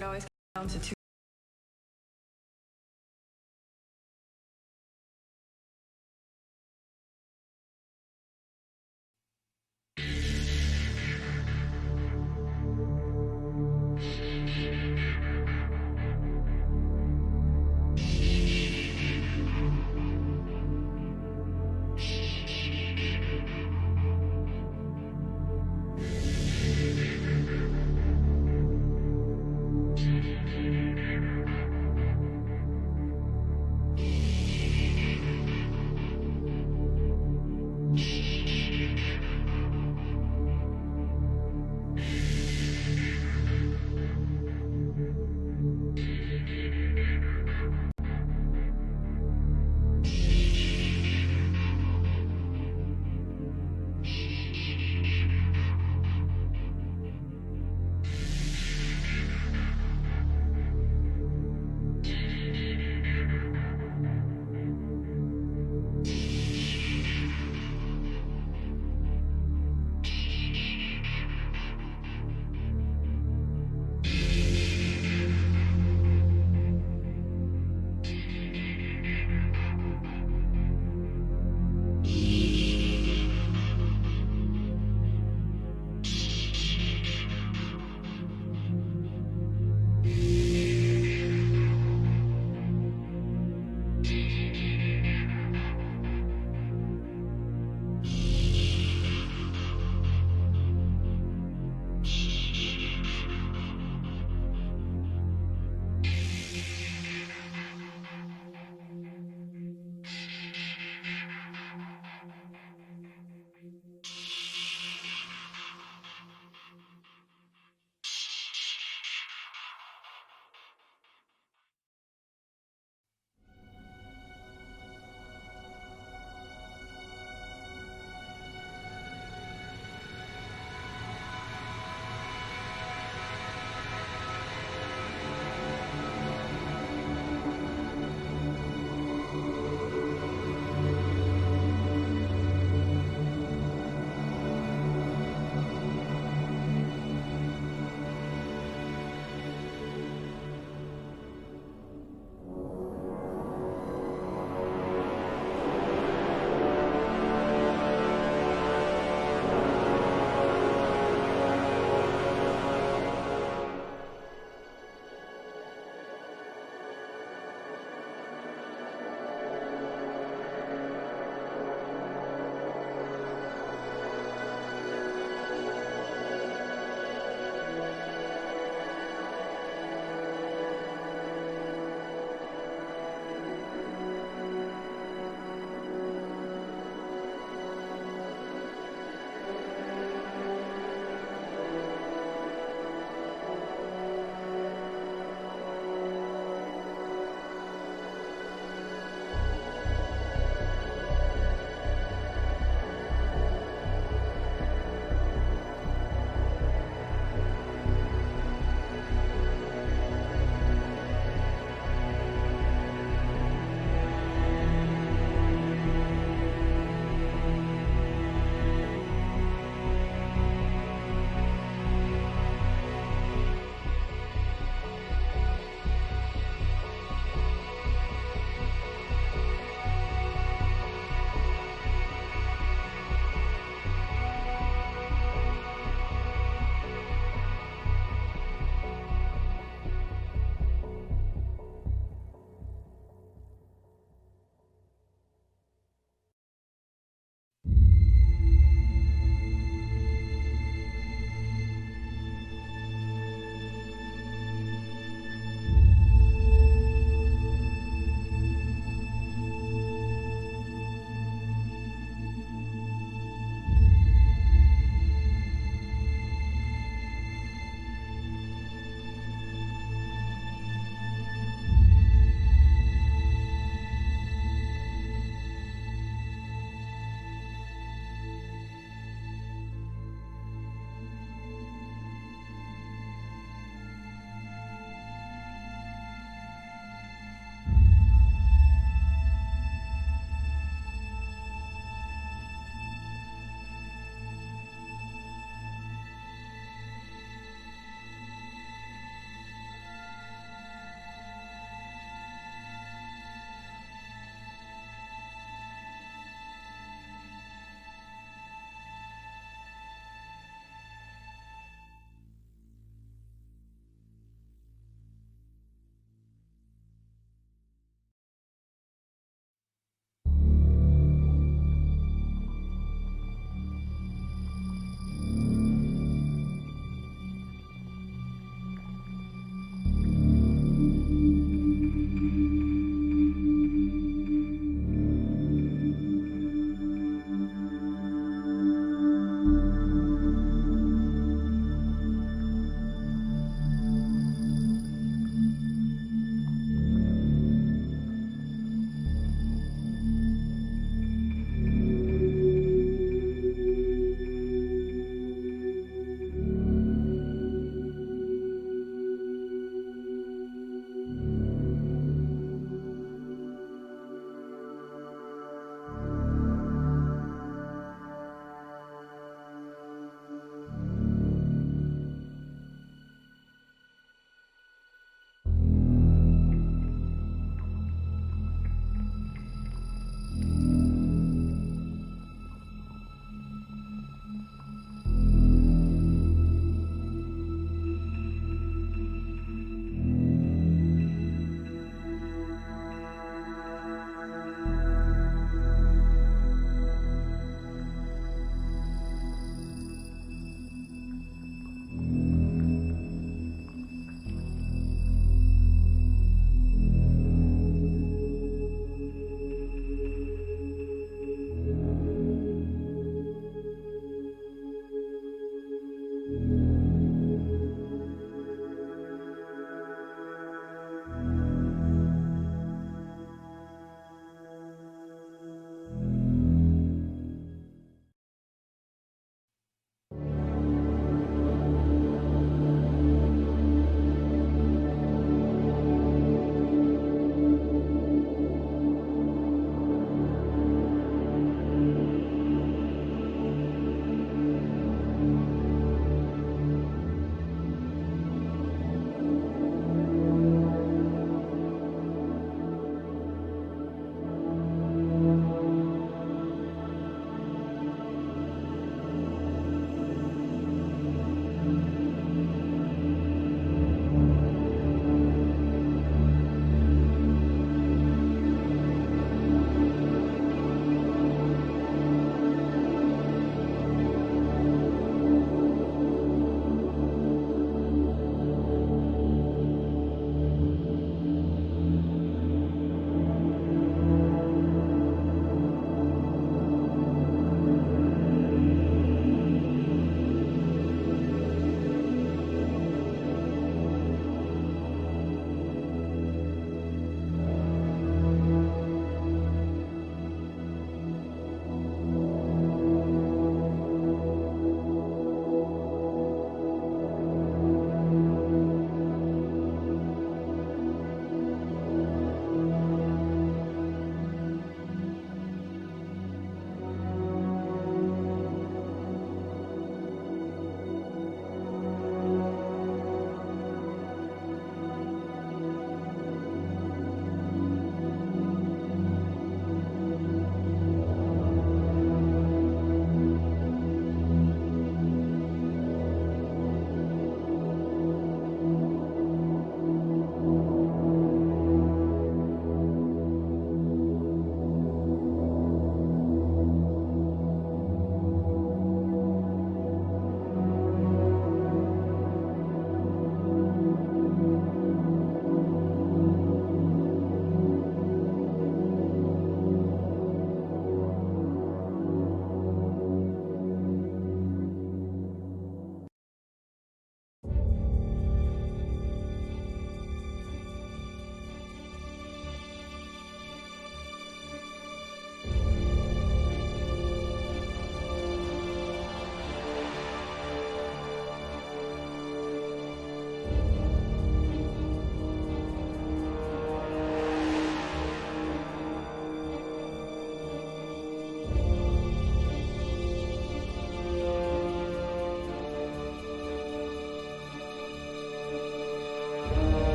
it always comes down to two.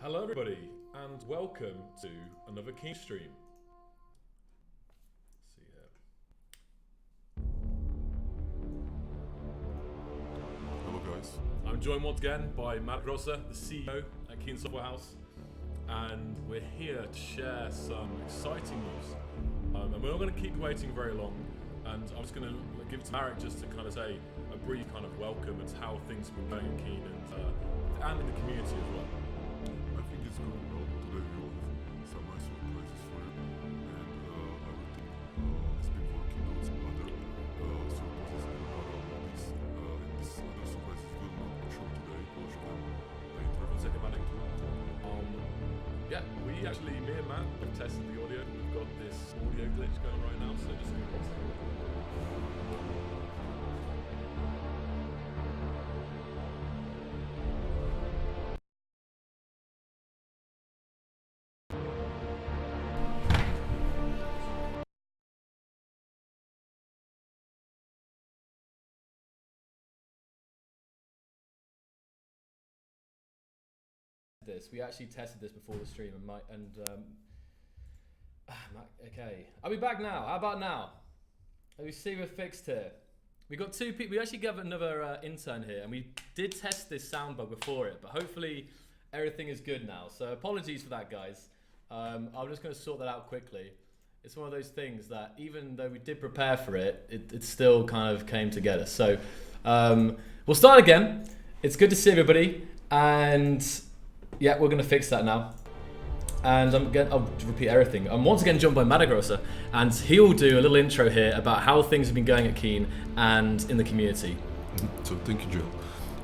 Hello everybody, and welcome to another Keen stream. Let's see here. Hello guys. I'm joined once again by Matt Grosser, the CEO at Keen Software House, and we're here to share some exciting news. And we're not going to keep you waiting very long, and I'm just going to give it to Marek just to kind of say a brief kind of welcome and how things have been going at Keen and in the community as well. I think it's going well. Today we will have some nice surprises for you, and our team has been working on some other surprises in parallel with this. And these other surprises will not show today, we'll show them later. One second, Matt. Yeah, we actually, me and Matt have tested the audio. We've got this audio glitch going right now, so just give me 1 second. We actually tested this before the stream, okay, I'll be back now. How about now? We see we're fixed here. We got two people. We actually got another intern here, and we did test this sound bug before it, but hopefully everything is good now. So apologies for that, guys. I'm just going to sort that out quickly. It's one of those things that even though we did prepare for it, it still kind of came together. So we'll start again. It's good to see everybody, and yeah, we're going to fix that now. And I'll repeat everything. I'm once again joined by Matt Grosser, and he'll do a little intro here about how things have been going at Keen and in the community. So thank you,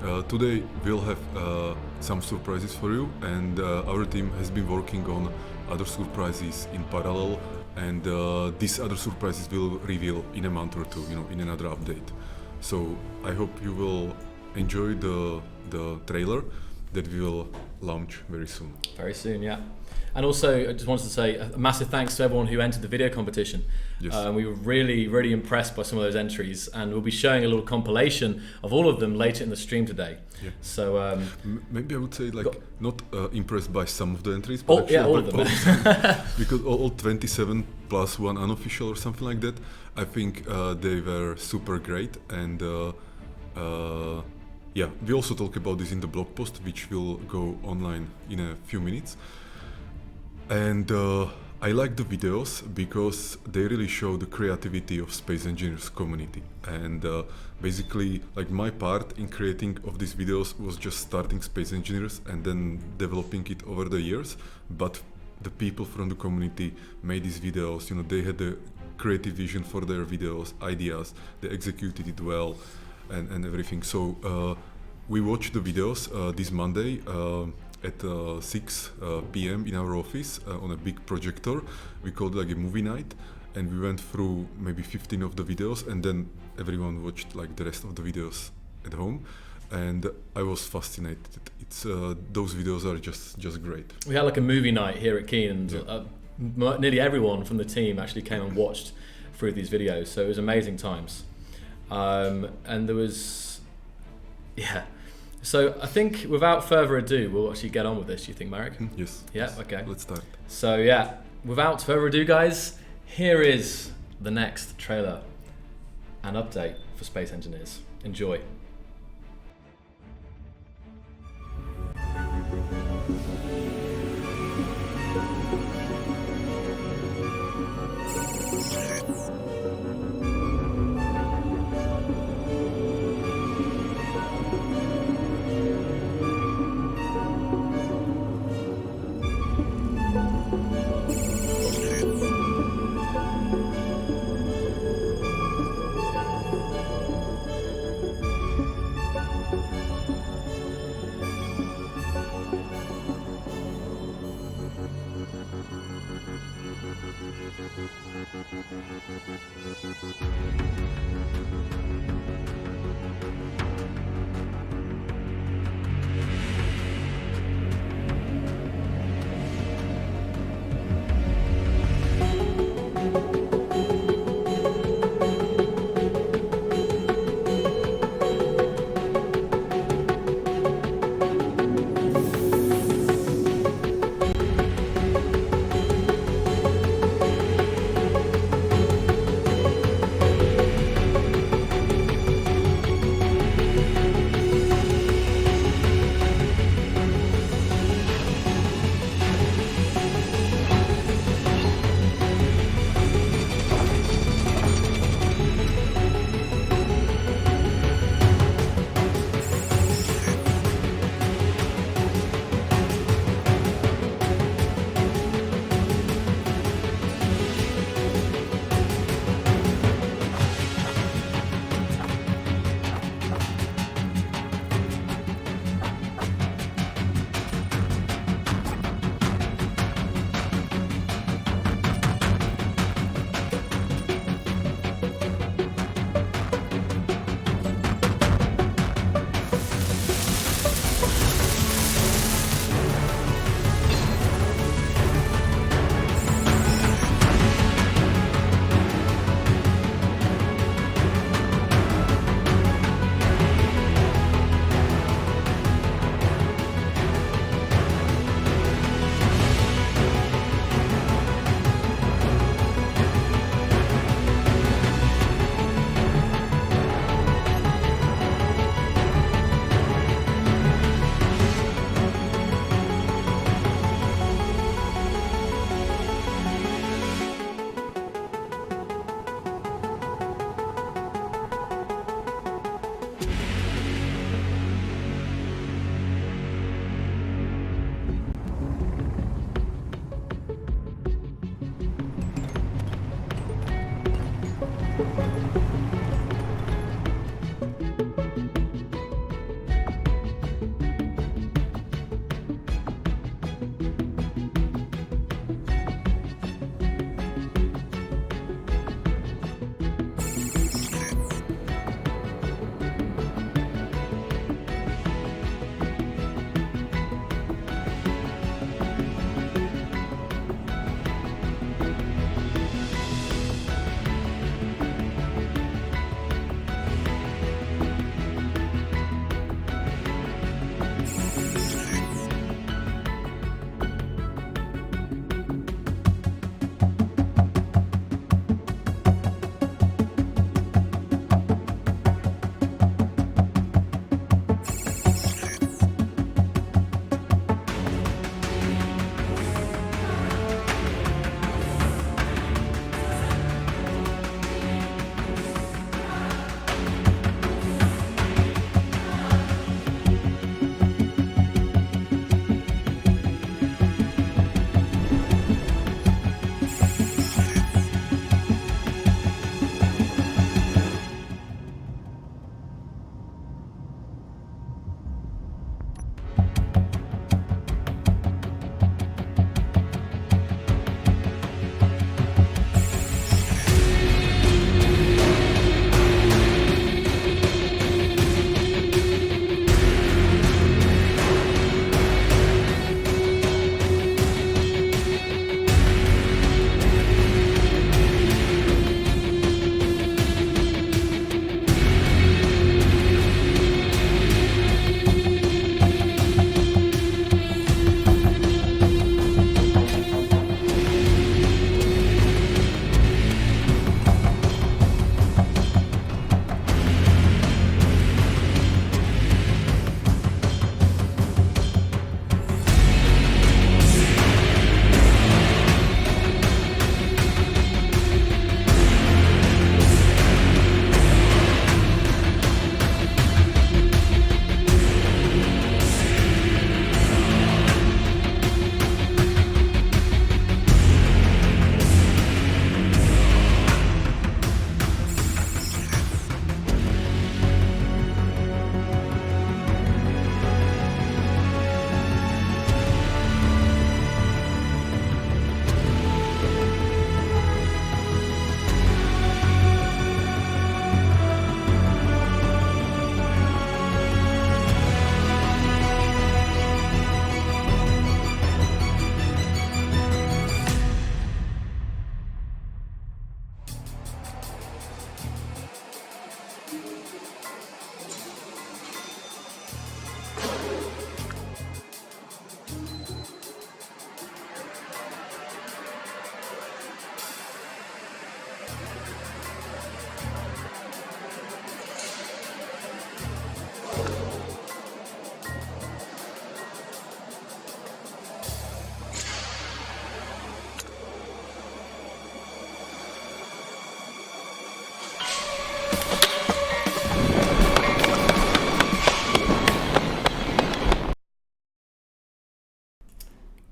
Joel. Today we'll have some surprises for you, and our team has been working on other surprises in parallel, and these other surprises will reveal in a month or two, in another update. So I hope you will enjoy the trailer that we will launch very soon. Very soon, yeah. And also, I just wanted to say a massive thanks to everyone who entered the video competition. Yes. We were really, really impressed by some of those entries, and we'll be showing a little compilation of all of them later in the stream today. Yeah. So maybe I would say not impressed by some of the entries, but all of them. Because all 27 plus one unofficial or something like that, I think they were super great, and yeah, we also talk about this in the blog post, which will go online in a few minutes. And I like the videos because they really show the creativity of space engineers community. And basically, like my part in creating of these videos was just starting space engineers and then developing it over the years. But the people from the community made these videos. They had a creative vision for their videos, ideas. They executed it well. And everything. So we watched the videos this Monday at 6 p.m. in our office on a big projector. We called it like a movie night, and we went through maybe 15 of the videos, and then everyone watched like the rest of the videos at home. And I was fascinated. It's those videos are just great. We had like a movie night here at Keen, and nearly everyone from the team actually came and watched through these videos. So it was amazing times. And there was, yeah. So I think without further ado, we'll actually get on with this. Do you think, Marek? Yes. Yeah. Okay. Let's start. So yeah, without further ado, guys, here is the next trailer and update for Space Engineers. Enjoy.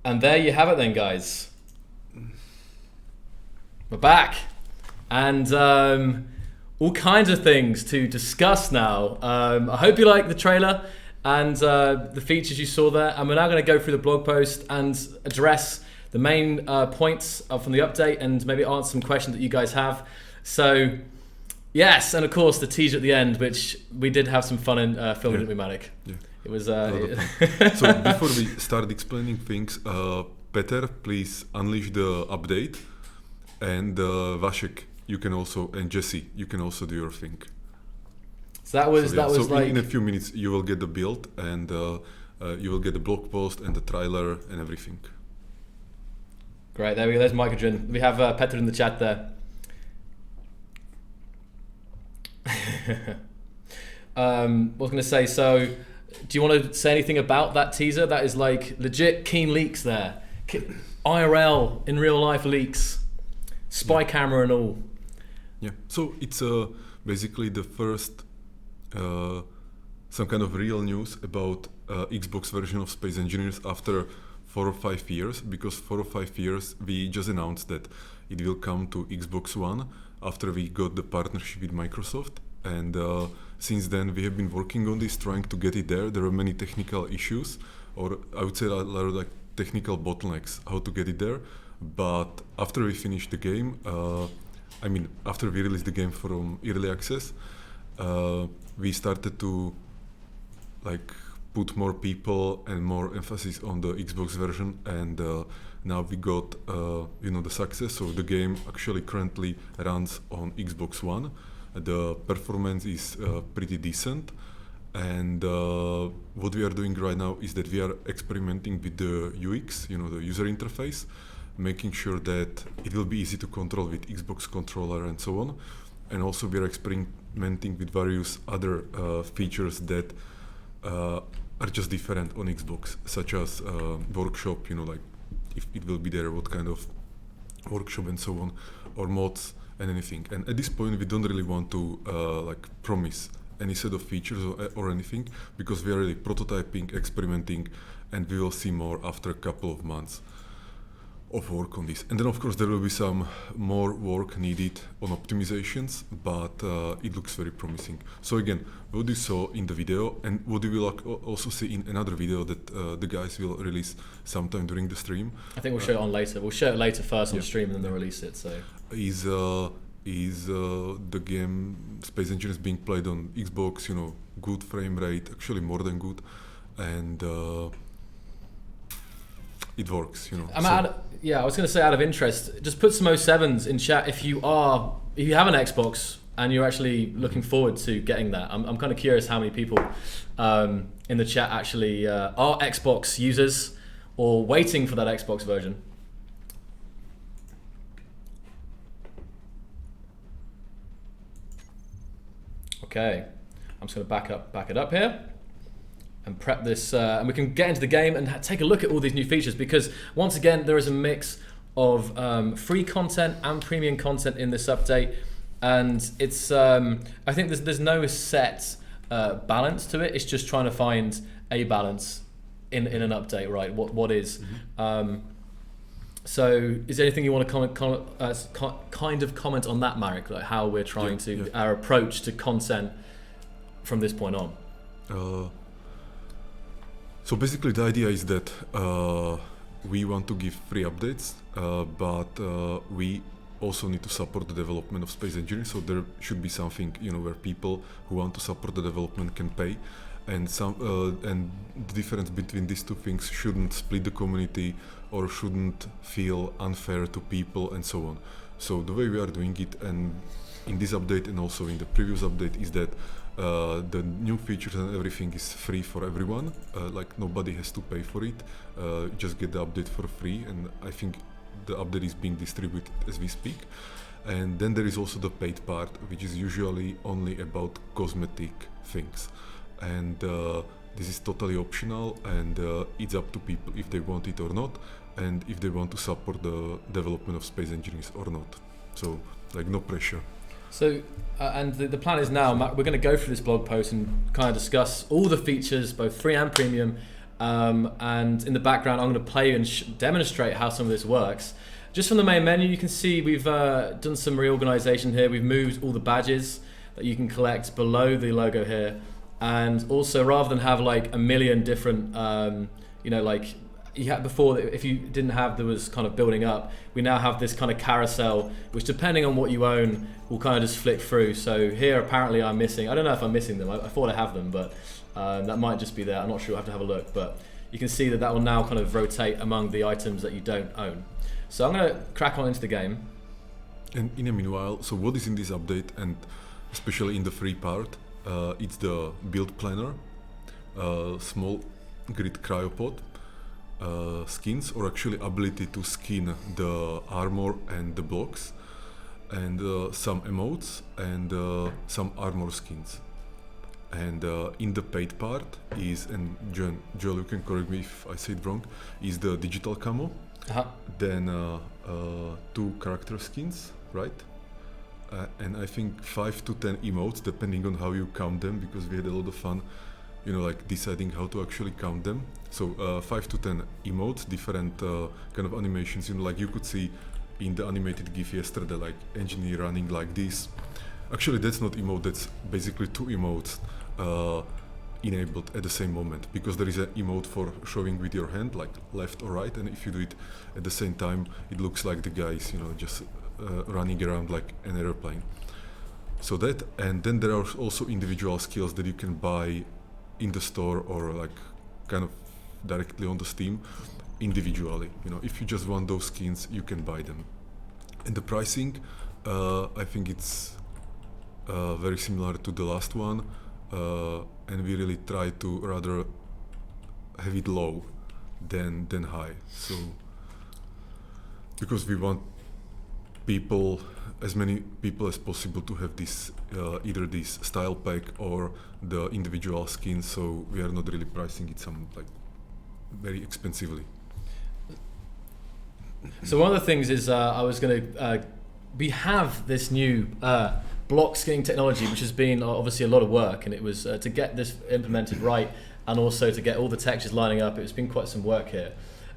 And there you have it then, guys. We're back. And all kinds of things to discuss now. I hope you like the trailer and the features you saw there. And we're now going to go through the blog post and address the main points from the update and maybe answer some questions that you guys have. So, yes, and of course the teaser at the end, which we did have some fun in filming, didn't we, Malik? Yeah. It was. So before we start explaining things, Peter, please unleash the update, and Vasek, you can also, and Jesse, you can also do your thing. So that was like in a few minutes you will get the build, and you will get the blog post and the trailer and everything. Great. There we go. There's Microdrin. We have Peter in the chat there. I was going to say, so do you want to say anything about that teaser? That is like legit keen leaks there. IRL, in real life leaks. Spy camera and all. Yeah, so it's basically the first some kind of real news about Xbox version of Space Engineers after 4 or 5 years, because 4 or 5 years we just announced that it will come to Xbox One after we got the partnership with Microsoft. And since then we have been working on this, trying to get it there. There are many technical issues, or I would say a lot of like technical bottlenecks how to get it there. But after we finished the game, after we released the game from early access, we started to like put more people and more emphasis on the Xbox version, and now we got the success. So the game actually currently runs on Xbox One. The performance is pretty decent, and what we are doing right now is that we are experimenting with the UX, the user interface, making sure that it will be easy to control with Xbox controller and so on. And also we are experimenting with various other features that are just different on Xbox, such as workshop, like if it will be there, what kind of workshop and so on, or mods and anything. And at this point we don't really want to promise any set of features or anything, because we are really prototyping, experimenting, and we will see more after a couple of months of work on this. And then of course there will be some more work needed on optimizations, but it looks very promising. So again, what you saw in the video and what you will also see in another video that the guys will release sometime during the stream. I think we'll show it on later. We'll show it later first on stream and then they'll release it. So is the game Space Engineers being played on Xbox, good frame rate, actually more than good, and it works, I was going to say, out of interest, just put some 07s in chat if you have an Xbox and you're actually looking forward to getting that. I'm kind of curious how many people in the chat actually are Xbox users or waiting for that Xbox version. Okay, I'm just going to back it up here and prep this, and we can get into the game and take a look at all these new features, because once again there is a mix of free content and premium content in this update, and it's I think there's no set balance to it. It's just trying to find a balance in an update, right? What is so is there anything you want to kind of comment on that, Marek, like how we're trying our approach to content from this point on? So basically the idea is that we want to give free updates, but we also need to support the development of Space Engineering. So there should be something, where people who want to support the development can pay, and and the difference between these two things shouldn't split the community or shouldn't feel unfair to people and so on. So the way we are doing it, and in this update and also in the previous update, is that the new features and everything is free for everyone. Like nobody has to pay for it. Just get the update for free, and I think the update is being distributed as we speak. And then there is also the paid part, which is usually only about cosmetic things, and this is totally optional, and it's up to people if they want it or not, and if they want to support the development of Space Engineers or not. So like no pressure. So and the plan is now, we're going to go through this blog post and kind of discuss all the features, both free and premium, and in the background I'm going to play and demonstrate how some of this works. Just from the main menu, you can see we've done some reorganization here. We've moved all the badges that you can collect below the logo here, and also rather than have like a million different like you had before, if you didn't have, there was kind of building up, we now have this kind of carousel which, depending on what you own, will kind of just flick through. So here apparently I'm missing, I don't know if I'm missing them, I thought I have them, but that might just be there, I'm not sure, I have to have a look, but you can see that will now kind of rotate among the items that you don't own. So I'm going to crack on into the game. And in the meanwhile, so what is in this update, and especially in the free part, it's the build planner, small grid cryopod, skins, or actually ability to skin the armor and the blocks, and some emotes and some armor skins. And in the paid part is, and Joel, you can correct me if I say it wrong, is the digital camo, then 2 character skins, right? And I think 5 to 10 emotes, depending on how you count them, because we had a lot of fun like deciding how to actually count them. So 5 to 10 emotes, different kind of animations. Like you could see in the animated GIF yesterday, like engineer running like this. Actually, that's not emote. That's basically 2 emotes enabled at the same moment, because there is an emote for showing with your hand, like left or right, and if you do it at the same time, it looks like the guy is, just running around like an airplane. So that, and then there are also individual skills that you can buy in the store or like kind of directly on the Steam individually. If you just want those skins, you can buy them. And the pricing, I think it's very similar to the last one, and we really try to rather have it low than high. So because we want as many people as possible to have this either this style pack or the individual skins, so we are not really pricing it some like very expensively. So one of the things is we have this new block skinning technology, which has been obviously a lot of work, and it was to get this implemented right, and also to get all the textures lining up. It's been quite some work here,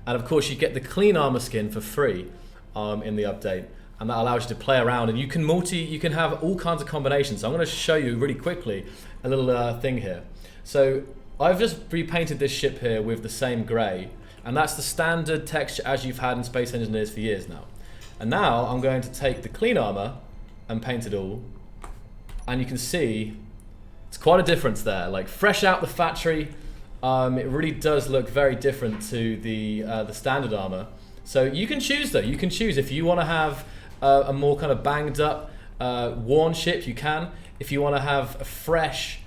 and of course you get the clean armor skin for free in the update, and that allows you to play around, and you can have all kinds of combinations. So I'm going to show you really quickly a little thing here. So I've just repainted this ship here with the same grey, and that's the standard texture as you've had in Space Engineers for years now. And now I'm going to take the clean armor and paint it all, and you can see it's quite a difference there. Like fresh out the factory, it really does look very different to the standard armor. So you can choose though. You can choose if you want to have a more kind of banged up, worn ship. You can. If you want to have a fresh,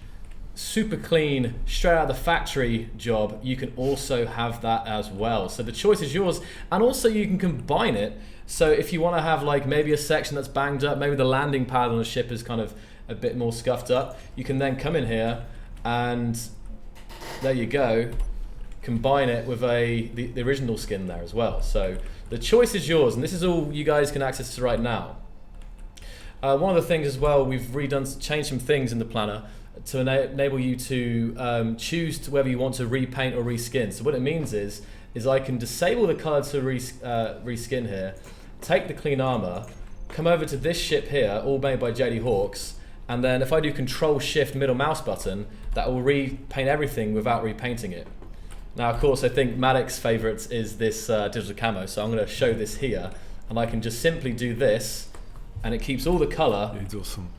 super clean, straight out of the factory job, you can also have that as well. So the choice is yours, and also you can combine it. So if you want to have like maybe a section that's banged up, maybe the landing pad on the ship is kind of a bit more scuffed up, you can then come in here and there you go, combine it with the original skin there as well. So the choice is yours, and this is all you guys can access to right now. One of the things as well, we've changed some things in the planner to enable you to choose whether you want to repaint or reskin. So what it means is I can disable the color to reskin here, take the clean armor, come over to this ship here, all made by JD Hawks, and then if I do Control Shift middle mouse button, that will repaint everything without repainting it. Now, of course, I think Maddox's favorites is this digital camo, so I'm going to show this here, and I can just simply do this, and it keeps all the color. Yeah, it's awesome.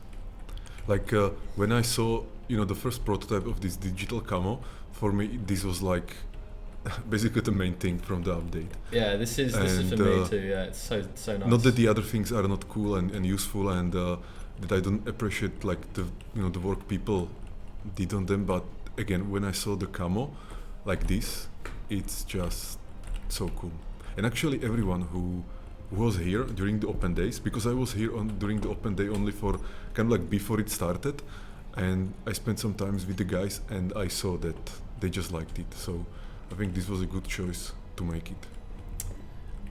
Like when I saw, the first prototype of this digital camo, for me this was like basically the main thing from the update. Yeah, this is for me too. Yeah, it's so nice. Not that the other things are not cool and useful, and that I don't appreciate like the the work people did on them, but again, when I saw the camo like this, it's just so cool. And actually everyone who was here during the open days, because I was here during the open day only for kind of like before it started, and I spent some time with the guys, and I saw that they just liked it. So I think this was a good choice to make it.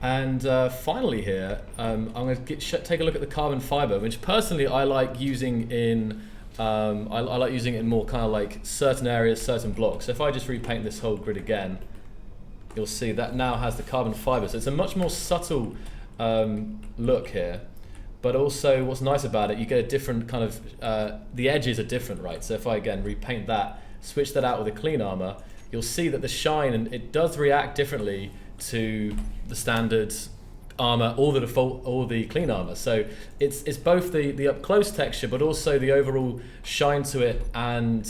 And finally here, I'm going to take a look at the carbon fiber, which personally I like using in I like using it in more kind of like certain areas, certain blocks. So if I just repaint this whole grid again, you'll see that now has the carbon fiber. So it's a much more subtle look here, but also what's nice about it, you get a different kind of, the edges are different, right? So if I again repaint that, switch that out with a clean armor, you'll see that the shine, and it does react differently to the standard armor or the default or the clean armor. So it's both the up close texture, but also the overall shine to it, and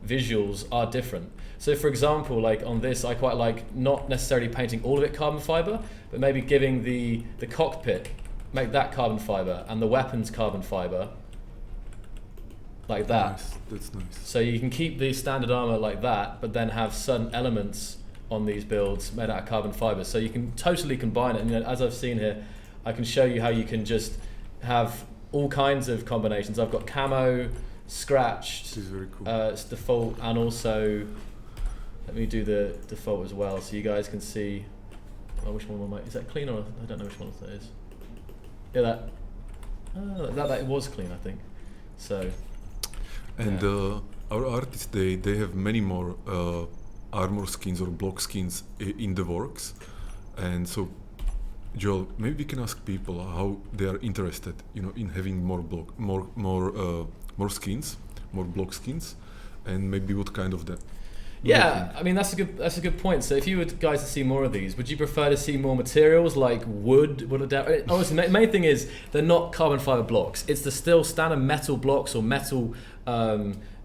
visuals are different. So for example, like on this, I quite like not necessarily painting all of it carbon fiber, but maybe giving the cockpit, make that carbon fiber, and the weapons carbon fiber, like that. Nice. That's nice. So you can keep the standard armor like that, but then have certain elements on these builds made out of carbon fiber. So you can totally combine it. And as I've seen here, I can show you how you can just have all kinds of combinations. I've got camo, scratched, This is very cool. it's default, and also let me do the default as well, so you guys can see. Oh, which one is that clean, or I don't know which one that is. Yeah, that it was clean, I think. So. And Yeah. our artists, they have many more armor skins or block skins in the works, and so Joel, maybe we can ask people how they are interested, in having more skins, more block skins, and maybe what kind of that. Yeah, I mean that's a good point. So if you were guys to see more of these, would you prefer to see more materials like wood? Obviously, the main thing is they're not carbon fiber blocks. It's the still standard metal blocks or metal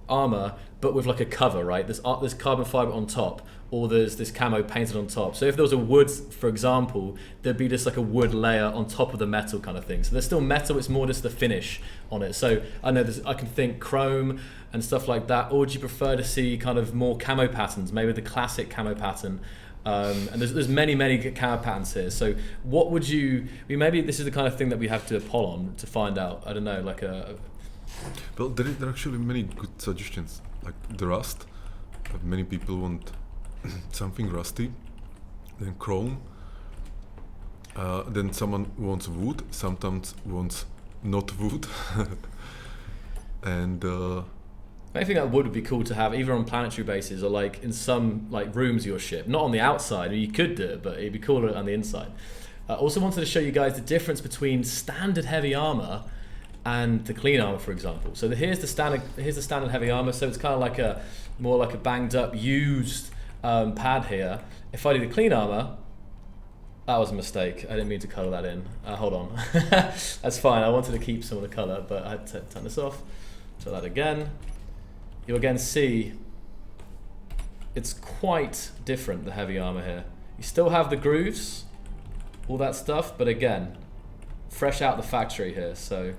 armor, but with like a cover, right? There's carbon fiber on top, or there's this camo painted on top. So if there was a wood, for example, there'd be just like a wood layer on top of the metal kind of thing. So there's still metal. It's more just the finish on it. So I know I can think chrome and stuff like that, or would you prefer to see kind of more camo patterns, maybe the classic camo pattern? And there's many camo patterns here. So what would you? Maybe this is the kind of thing that we have to poll on to find out. I don't know, like Well, there are actually many good suggestions, like the rust. Many people want something rusty, then chrome. Then someone wants wood. Sometimes wants not wood, and. I think that would be cool to have either on planetary bases or like in some like rooms of your ship. Not on the outside, you could do it, but it'd be cooler on the inside. Also wanted to show you guys the difference between standard heavy armor and the clean armor, for example. So here's the standard heavy armor. So it's kind of like more like a banged up, used pad here. If I do the clean armor, that was a mistake. I didn't mean to color that in. Hold on. That's fine. I wanted to keep some of the color, but I had to turn this off. So that again. You'll again see it's quite different, the heavy armor here. You still have the grooves, all that stuff, but again, fresh out the factory here. So,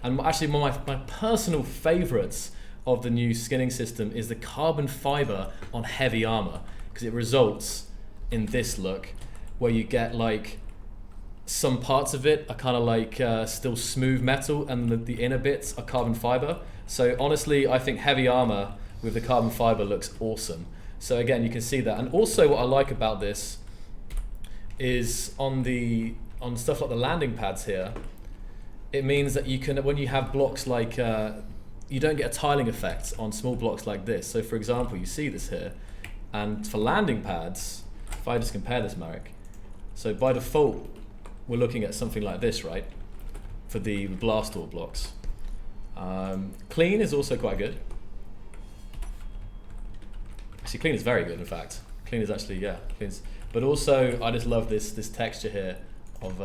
and actually my personal favorites of the new skinning system is the carbon fiber on heavy armor, because it results in this look where you get like some parts of it are kind of like still smooth metal, and the inner bits are carbon fiber. So honestly, I think heavy armor with the carbon fiber looks awesome. So again, you can see that. And also what I like about this is on stuff like the landing pads here, it means that you can, when you have blocks like, you don't get a tiling effect on small blocks like this. So for example, you see this here, and for landing pads, if I just compare this, Marek, so by default, we're looking at something like this, right? For the blast door blocks. Clean is also quite good. Actually, clean is very good, in fact. Clean is actually, yeah, clean's. But also, I just love this texture here of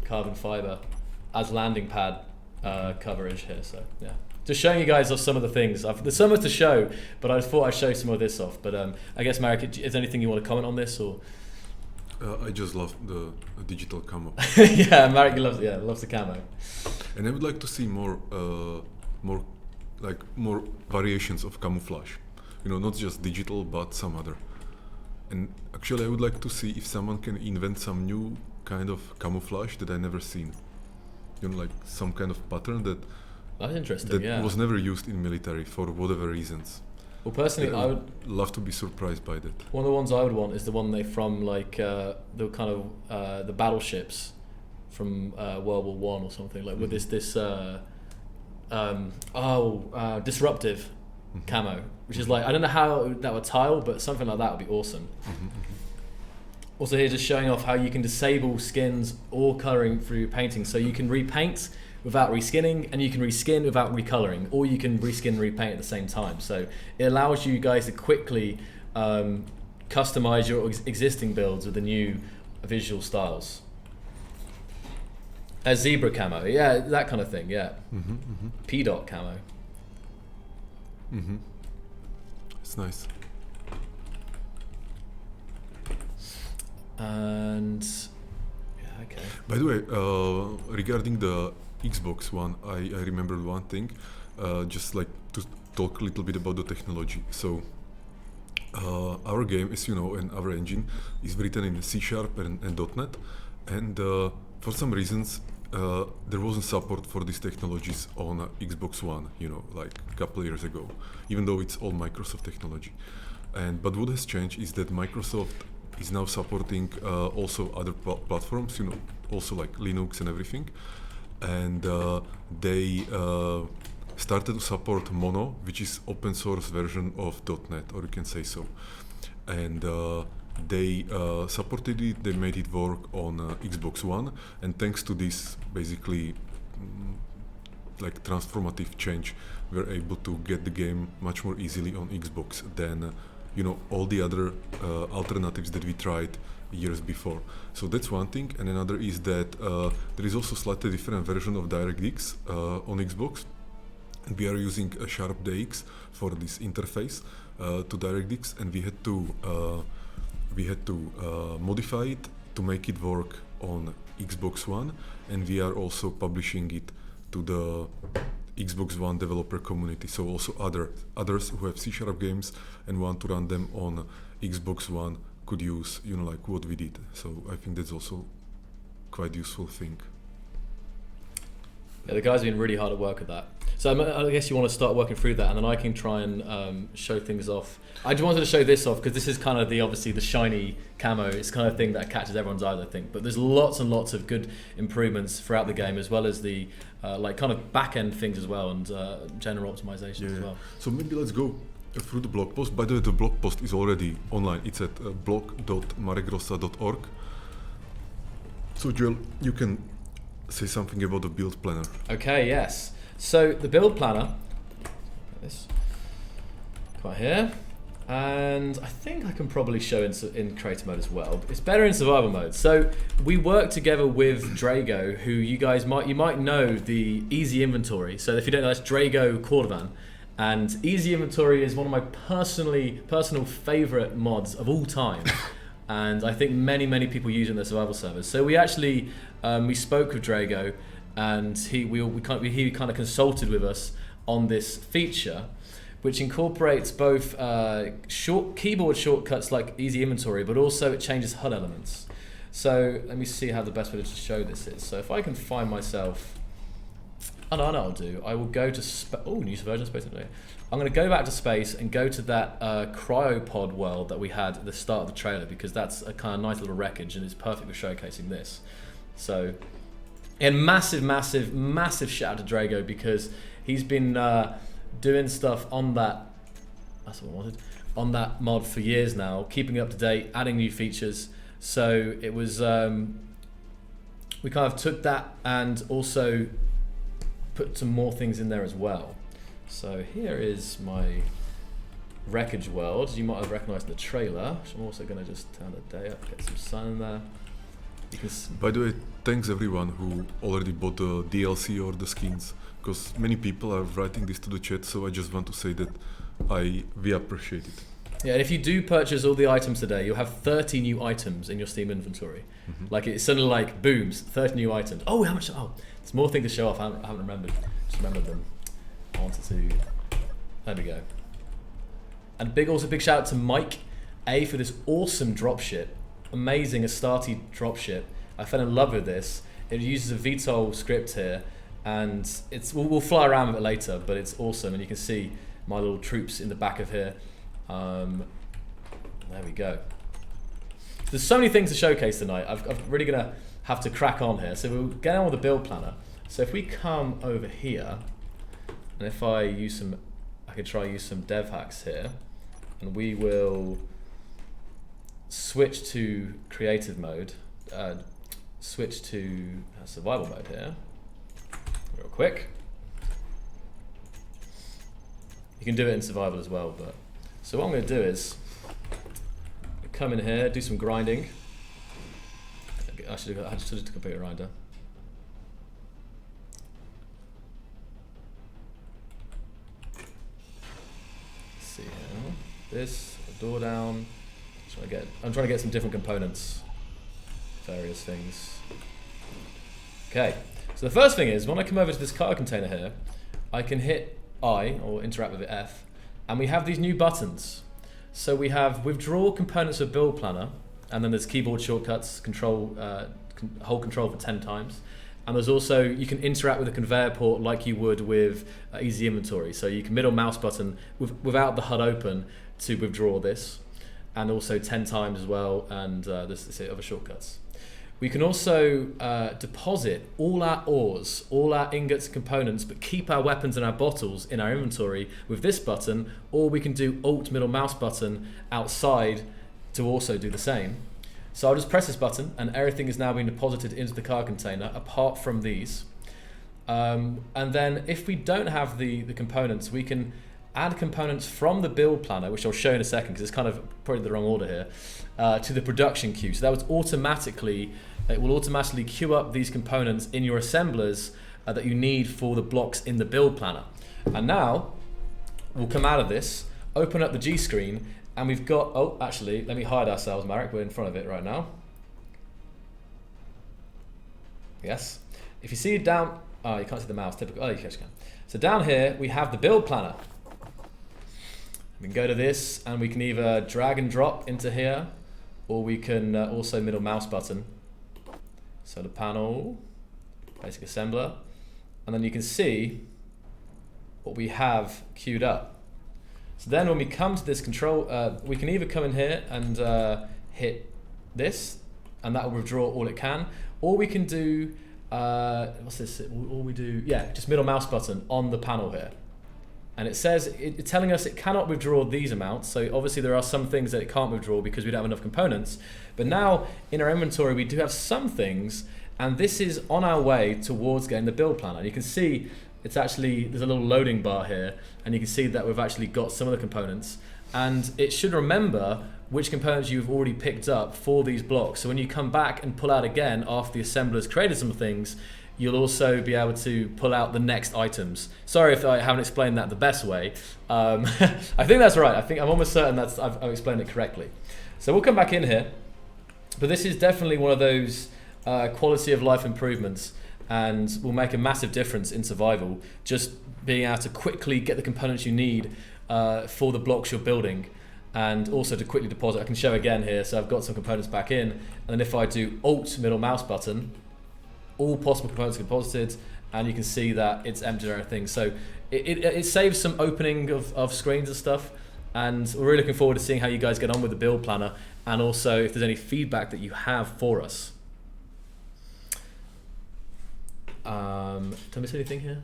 carbon fiber as landing pad coverage here. So yeah, just showing you guys off some of the things. There's so much to show, but I thought I'd show some of this off. But I guess, Marek, is there anything you want to comment on this, or? I just love the digital camo. Yeah, Marek loves the camo. And I would like to see more variations of camouflage. Not just digital, but some other. And actually, I would like to see if someone can invent some new kind of camouflage that I never seen. Like some kind of pattern That's interesting. that was never used in military for whatever reasons. Well, personally, I would love to be surprised by that. One of the ones I would want is the one from like the kind of the battleships from World War I or something, like with this disruptive camo, which is like, I don't know how that would tile, but something like that would be awesome. Also here, just showing off how you can disable skins or coloring through painting. So you can repaint without reskinning, and you can reskin without recoloring, or you can reskin and repaint at the same time. So it allows you guys to quickly customize your existing builds with the new visual styles. A zebra camo, yeah, that kind of thing, yeah. P-dot camo. It's nice. And yeah, okay. By the way, regarding the Xbox One, I remembered one thing, just like to talk a little bit about the technology. So our game, as you know, and our engine is written in C# and .NET, and for some reasons there wasn't support for these technologies on Xbox One, like a couple of years ago, even though it's all Microsoft technology. But what has changed is that Microsoft is now supporting also other platforms, also like Linux and everything. And they started to support Mono, which is open source version of .NET, or you can say so. And they supported it, they made it work on Xbox One, and thanks to this basically like transformative change, we're able to get the game much more easily on Xbox than all the other alternatives that we tried years before. So that's one thing, and another is that there is also slightly different version of DirectX on Xbox, and we are using a SharpDX for this interface to DirectX, and we had to modify it to make it work on Xbox One, and we are also publishing it to the Xbox One developer community. So also others who have C# games and want to run them on Xbox One could use like what we did. So I think that's also quite useful thing. Yeah, the guys have been really hard at work at that. So I guess you want to start working through that, and then I can try and show things off. I just wanted to show this off because this is kind of obviously the shiny camo. It's kind of thing that catches everyone's eye, I think. But there's lots and lots of good improvements throughout the game, as well as the like kind of back end things as well, and general optimization as well. So maybe let's go through the blog post. By the way, the blog post is already online. It's at blog.marekrossa.org. So Joel, you can say something about the build planner. Okay, yes. So the build planner, this quite here, and I think I can probably show in creator mode as well. It's better in survival mode. So we work together with Drago, who you might know the Easy Inventory. So if you don't know, that's Drago Cordovan, and Easy Inventory is one of my personal favorite mods of all time. And I think many people use it in their survival servers. So we actually we spoke with Drago, and he kind of consulted with us on this feature, which incorporates both keyboard shortcuts like Easy Inventory, but also it changes HUD elements. So let me see how the best way to show this is. So if I can find myself, I know what I'll do. I will go to new version of Space Engineer. I'm going to go back to space and go to that Cryopod world that we had at the start of the trailer, because that's a kind of nice little wreckage and it's perfect for showcasing this. So, and massive shout out to Drago, because he's been doing stuff on that. That's what I wanted. On that mod for years now, keeping it up to date, adding new features. So it was we kind of took that and also put some more things in there as well. So here is my wreckage world. You might have recognized the trailer. I'm also going to just turn the day up, get some sun in there. By the way, thanks everyone who already bought the DLC or the skins, because many people are writing this to the chat, so I just want to say that we appreciate it. Yeah, and if you do purchase all the items today, you'll have 30 new items in your Steam inventory. Mm-hmm. Like it's suddenly like booms, 30 new items. Oh, how much? Oh, there's more things to show off. I haven't remembered. Just remembered them. I wanted to. There we go. And big shout out to Mike A for this awesome dropship. Amazing Astarte dropship. I fell in love with this. It uses a VTOL script here, and we'll fly around with it later, but it's awesome, and you can see my little troops in the back of here. There we go. There's so many things to showcase tonight. I'm really gonna have to crack on here. So we'll get on with the build planner. So if we come over here, and if I could try use some dev hacks here, and we will switch to creative mode, switch to survival mode here, real quick. You can do it in survival as well, but so what I'm going to do is come in here, do some grinding. I should have complete a grinder. Let's see here. This door down. I'm trying to get some different components, various things. Okay, so the first thing is when I come over to this card container here, I can hit I or interact with F, and we have these new buttons. So we have withdraw components of build planner, and then there's keyboard shortcuts, hold control for 10 times. And there's also, you can interact with a conveyor port like you would with Easy Inventory. So you can middle mouse button without the HUD open to withdraw this, and also 10 times as well, and there's other shortcuts. We can also deposit all our ores, all our ingots and components, but keep our weapons and our bottles in our inventory with this button, or we can do Alt middle mouse button outside to also do the same. So I'll just press this button and everything is now being deposited into the car container apart from these. And then if we don't have the components, we can add components from the build planner, which I'll show in a second because it's kind of probably the wrong order here, to the production queue. So that was it will automatically queue up these components in your assemblers that you need for the blocks in the build planner. And now we'll come out of this, open up the G screen, and we've got, oh, actually, let me hide ourselves, Marek. We're in front of it right now. Yes. If you see down, oh, you can't see the mouse, typical, oh, you can. So down here, we have the build planner. We can go to this, and we can either drag and drop into here, or we can also middle mouse button. So the panel, basic assembler, and then you can see what we have queued up. So then when we come to this control, we can either come in here and hit this, and that will withdraw all it can, or we can do, what's this, all we do, yeah, just middle mouse button on the panel here. And it says, it's telling us it cannot withdraw these amounts, so obviously there are some things that it can't withdraw because we don't have enough components. But now in our inventory we do have some things, and this is on our way towards getting the build planner. You can see it's actually, there's a little loading bar here, and you can see that we've actually got some of the components, and it should remember which components you've already picked up for these blocks. So when you come back and pull out again after the assembler's created some things, you'll also be able to pull out the next items. Sorry if I haven't explained that the best way. I think that's right. I'm almost certain that I've explained it correctly. So we'll come back in here, but this is definitely one of those quality of life improvements, and will make a massive difference in survival, just being able to quickly get the components you need for the blocks you're building, and also to quickly deposit. I can show again here, so I've got some components back in, and then if I do Alt middle mouse button, all possible components are deposited, and you can see that it's emptied everything. So it saves some opening of screens and stuff, and we're really looking forward to seeing how you guys get on with the build planner, and also if there's any feedback that you have for us. Did I miss anything here?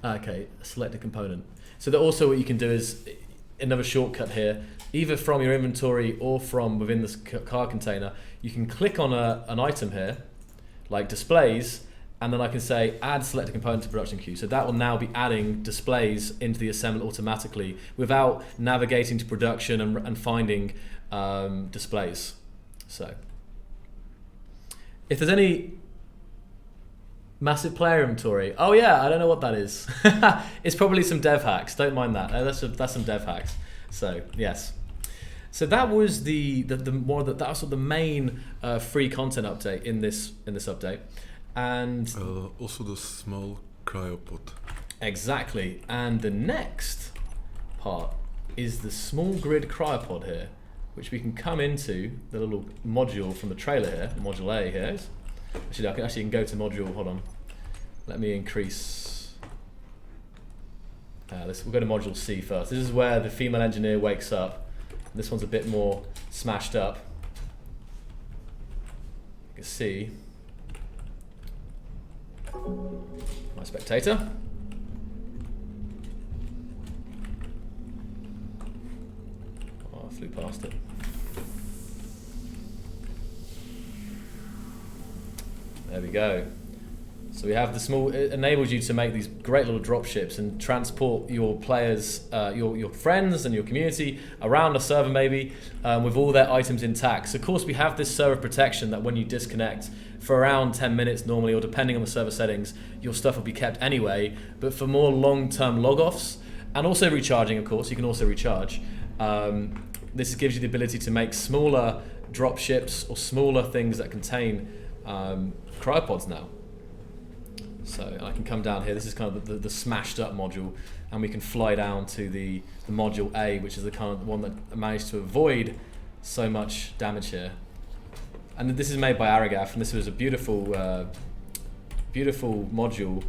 Okay, select a component. So that also what you can do is another shortcut here, either from your inventory or from within this car container. You can click on an item here, like displays, and then I can say add selected component to production queue. So that will now be adding displays into the assembly automatically without navigating to production and finding displays. So if there's any massive player inventory, oh yeah, I don't know what that is. It's probably some dev hacks. Don't mind that. That's some dev hacks. So yes. So that was that was the main free content update in this update, and also the small Cryopod. Exactly. And the next part is the small grid Cryopod here, which we can come into the little module from the trailer here, module A here. Actually, I can go to module. Hold on. Let me increase. We'll go to module C first. This is where the female engineer wakes up. This one's a bit more smashed up. You can see my spectator. Oh, I flew past it. There we go. So we have the small, it enables you to make these great little drop ships and transport your players, your friends and your community around a server maybe, with all their items intact. So of course we have this server protection that when you disconnect for around 10 minutes normally, or depending on the server settings, your stuff will be kept anyway. But for more long-term log-offs, and also recharging of course, you can also recharge. This gives you the ability to make smaller drop ships or smaller things that contain cryopods now. So I can come down here, this is kind of the smashed up module, and we can fly down to the module A, which is the kind of one that managed to avoid so much damage here. And this is made by Aragaf, and this was a beautiful beautiful module,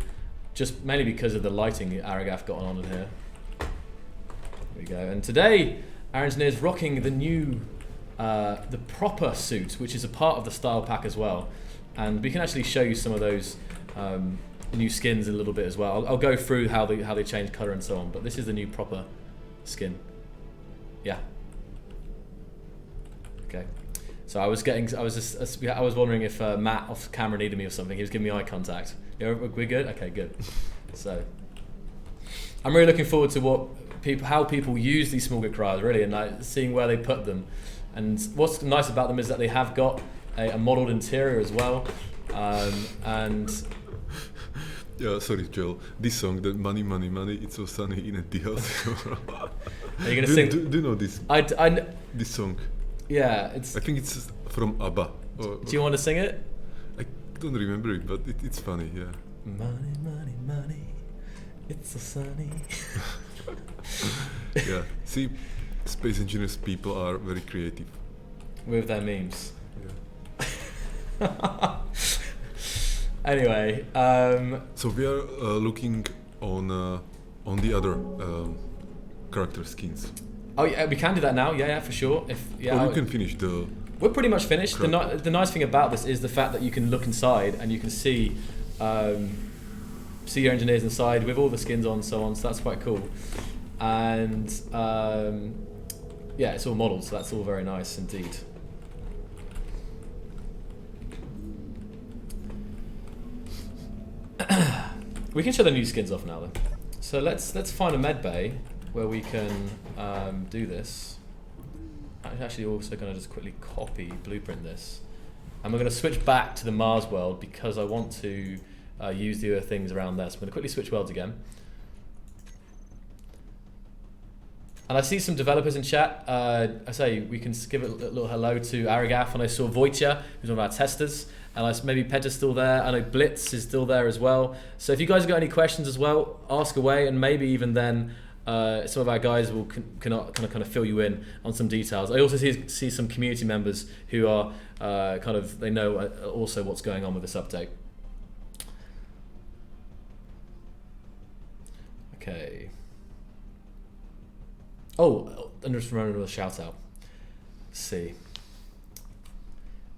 just mainly because of the lighting Aragaf got on in here. There we go. And today our engineer is rocking the new the proper suit, which is a part of the style pack as well. and we can actually show you some of those new skins in a little bit as well. I'll go through how they change color and so on, but this is the new proper skin. Yeah. Okay. So I was wondering if Matt off camera needed me or something. He was giving me eye contact. Yeah, we're good. Okay, good. So I'm really looking forward to how people use these small grid cryos, really, and seeing where they put them. And what's nice about them is that they have got a modeled interior as well, and. Yeah, sorry, Joel. This song, the money, money, money, it's so sunny in a house. Are you gonna sing? Do you know this? This song. Yeah, I think it's from ABBA. Do you want to sing it? I don't remember it, but it's funny. Yeah. Money, money, money, it's so sunny. Yeah. See, space engineers people are very creative. With their memes. Yeah. Anyway, so we are looking on the other character skins. Oh yeah, we can do that now. Yeah, for sure. Or you can finish the. We're pretty much finished. The nice thing about this is the fact that you can look inside and you can see your engineers inside with all the skins on and so on. So that's quite cool. And yeah, it's all modeled, so that's all very nice indeed. We can show the new skins off now then. So let's find a med bay where we can do this. I'm actually also going to just quickly copy blueprint this, and we're going to switch back to the Mars world because I want to use the other things around there. So I'm going to quickly switch worlds again. And I see some developers in chat. I say we can give a little hello to Aragaf, and I saw Wojcia, who's one of our testers, and maybe Petra's still there. I know Blitz is still there as well. So if you guys have got any questions as well, ask away, and maybe even then some of our guys will kind of fill you in on some details. I also see some community members who are they know also what's going on with this update. Okay. Oh, and just remember another shout out. Let's see.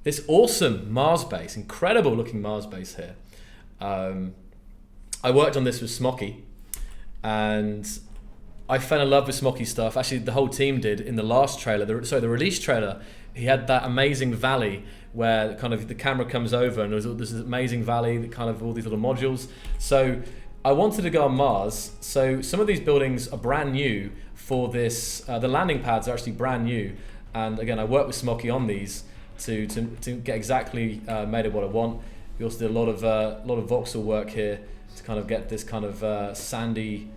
This awesome Mars base, incredible looking Mars base here. I worked on this with Smoky, and I fell in love with Smoky stuff. Actually, the whole team did in the last trailer. The release trailer. He had that amazing valley where kind of the camera comes over, and there's this amazing valley, that kind of all these little modules. So I wanted to go on Mars. So some of these buildings are brand new for this. The landing pads are actually brand new, and again, I worked with Smoky on these to get exactly made of what I want. We also did a lot of voxel work here to kind of get this kind of sandy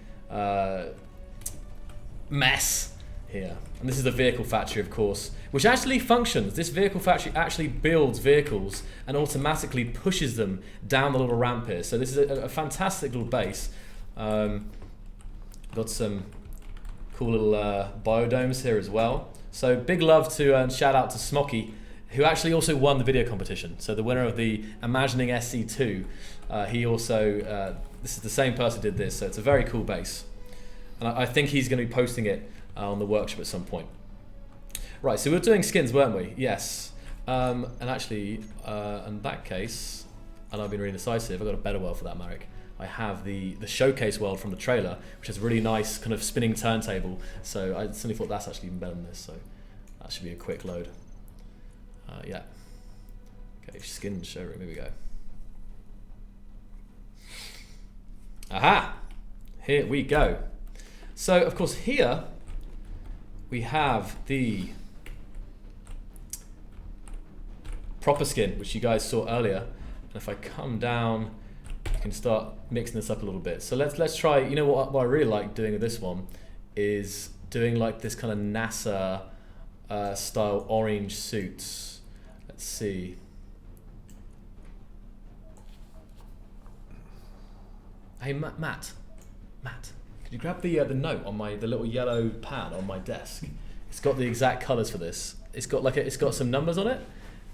mess here. And this is the vehicle factory, of course, which actually functions. This vehicle factory actually builds vehicles and automatically pushes them down the little ramp here. So this is a fantastic little base. Got some cool little biodomes here as well. So big love to shout out to Smoky, who actually also won the video competition. So the winner of the Imagining SC2, he also, this is the same person who did this, so it's a very cool base. And I think he's going to be posting it on the workshop at some point. Right, so we were doing skins, weren't we? Yes. And actually, in that case, and I've been really decisive, I've got a better world for that, Marek. I have the showcase world from the trailer, which is a really nice kind of spinning turntable. So I certainly thought that's actually even better than this. So that should be a quick load. Yeah. Okay, skin showroom, here we go. Aha! Here we go. So, of course, here we have the proper skin, which you guys saw earlier. And if I come down, I can start mixing this up a little bit. So let's try, you know what I really like doing with this one is doing like this kind of NASA style orange suits. Let's see. Hey, Matt, could you grab the note on the little yellow pad on my desk? It's got the exact colors for this. It's got some numbers on it.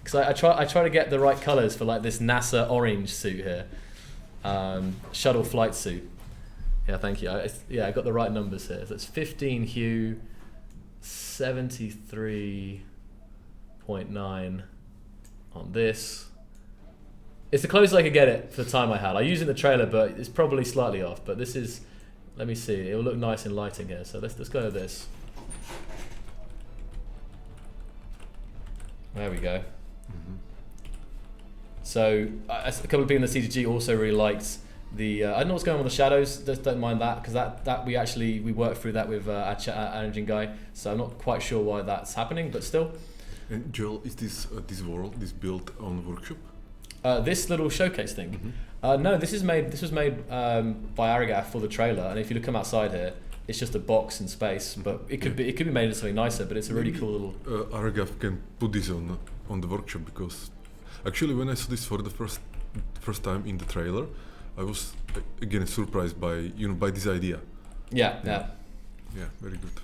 Because I try to get the right colors for like this NASA orange suit here, shuttle flight suit. Yeah, thank you. I got the right numbers here. So it's 15 hue, 73.9 on this, It's the closest I could get it for the time I had. I used it in the trailer, but it's probably slightly off. But this is, let me see. It will look nice in lighting here. So let's go with this. There we go. So a couple of people in the CTG also really liked the. I don't know what's going on with the shadows. Just don't mind that, because that we worked through that with our engine guy. So I'm not quite sure why that's happening, but still. And Joel, is this built on workshop? This little showcase thing. No, this was made by Aragaf for the trailer. And if you come outside here, it's just a box in space. But it could be made into something nicer. But it's a really cool little. Aragaf can put this on the workshop, because actually when I saw this for the first time in the trailer, I was again surprised by this idea. Yeah, very good.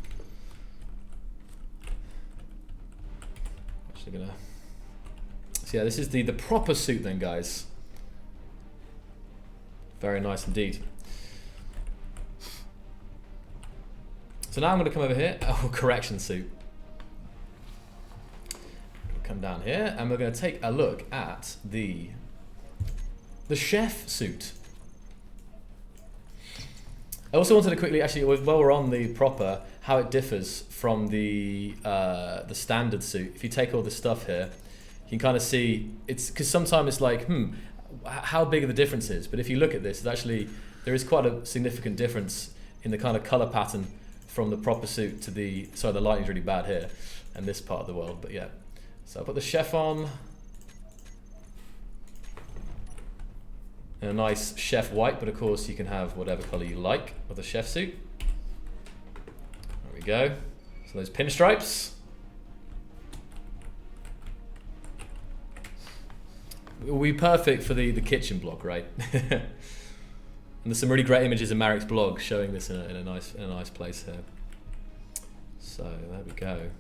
Actually gonna. So yeah, this is the proper suit then, guys. Very nice indeed. So now I'm going to come over here. Oh, correction suit. Come down here, and we're going to take a look at the chef suit. I also wanted to quickly, actually, while we're on the proper, how it differs from the standard suit. If you take all this stuff here, you can kind of see, it's because sometimes it's like, how big are the differences? But if you look at this, it's actually, there is quite a significant difference in the kind of color pattern from the proper suit to the, sorry, the lighting's really bad here in this part of the world, but yeah. So I'll put the chef on. And a nice chef white, but of course you can have whatever color you like with the chef suit. There we go. So those pinstripes. It will be perfect for the kitchen blog, right? And there's some really great images in Marek's blog showing this in a nice place here. So there we go.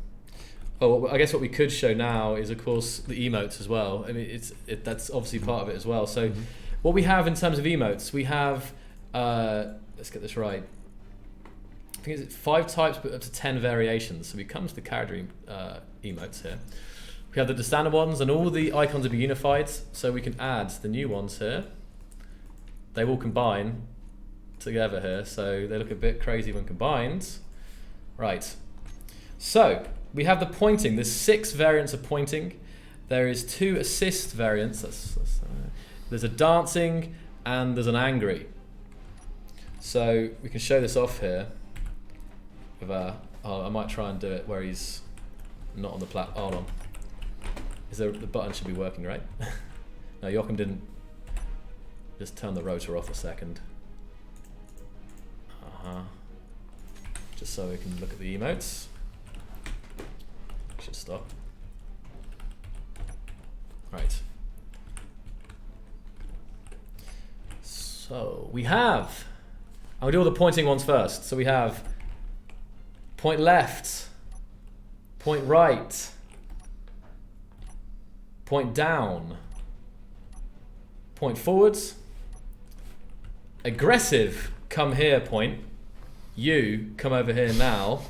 Oh, I guess what we could show now is, of course, the emotes as well. I mean, that's obviously part of it as well. So what we have in terms of emotes, we have, let's get this right. I think it's 5 types, but up to 10 variations. So we come to the character emotes here. We have the standard ones, and all the icons will be unified. So we can add the new ones here. They will combine together here, so they look a bit crazy when combined. Right. So we have the pointing. There's 6 variants of pointing. There is 2 assist variants. There's a dancing and there's an angry. So we can show this off here. With I might try and do it where he's not on the platform. Hold on. The button should be working, right? No, Joachim didn't. Just turn the rotor off a second. Just so we can look at the emotes. Should stop. Right. So we have. I'll do all the pointing ones first. So we have point left, point right, point down, point forwards, aggressive, come here point, you come over here now,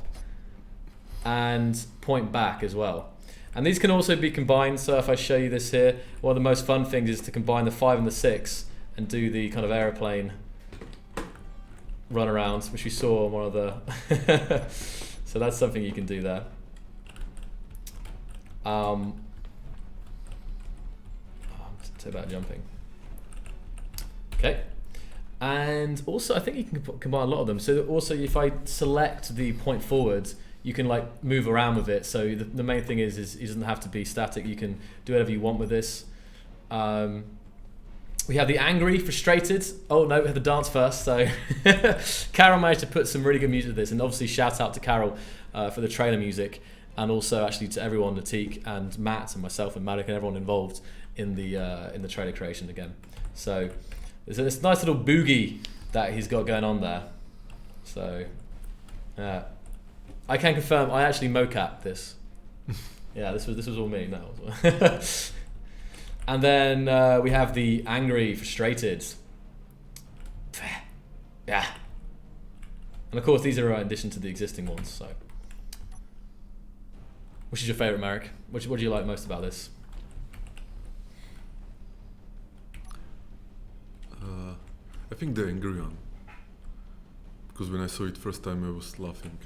and point back as well. And these can also be combined, so if I show you this here, one of the most fun things is to combine the 5 and the 6 and do the kind of aeroplane run around, which we saw on one of the so that's something you can do there. Say about jumping. Okay. And also I think you can combine a lot of them. So also if I select the point forward, you can like move around with it. So the main thing is it doesn't have to be static. You can do whatever you want with this. We have the angry, frustrated. Oh no, we have the dance first. So Carol managed to put some really good music to this, and obviously shout out to Carol for the trailer music, and also actually to everyone, Natik and Matt and myself and Marek and everyone involved in the trailer creation again. So there's this nice little boogie that he's got going on there. So I can confirm I actually mocap this. Yeah, this was all me. No. And then we have the angry, frustrated. Yeah. And of course these are in addition to the existing ones. So, which is your favourite, Marek? What do you like most about this? I think the angry one. Because when I saw it first time, I was laughing.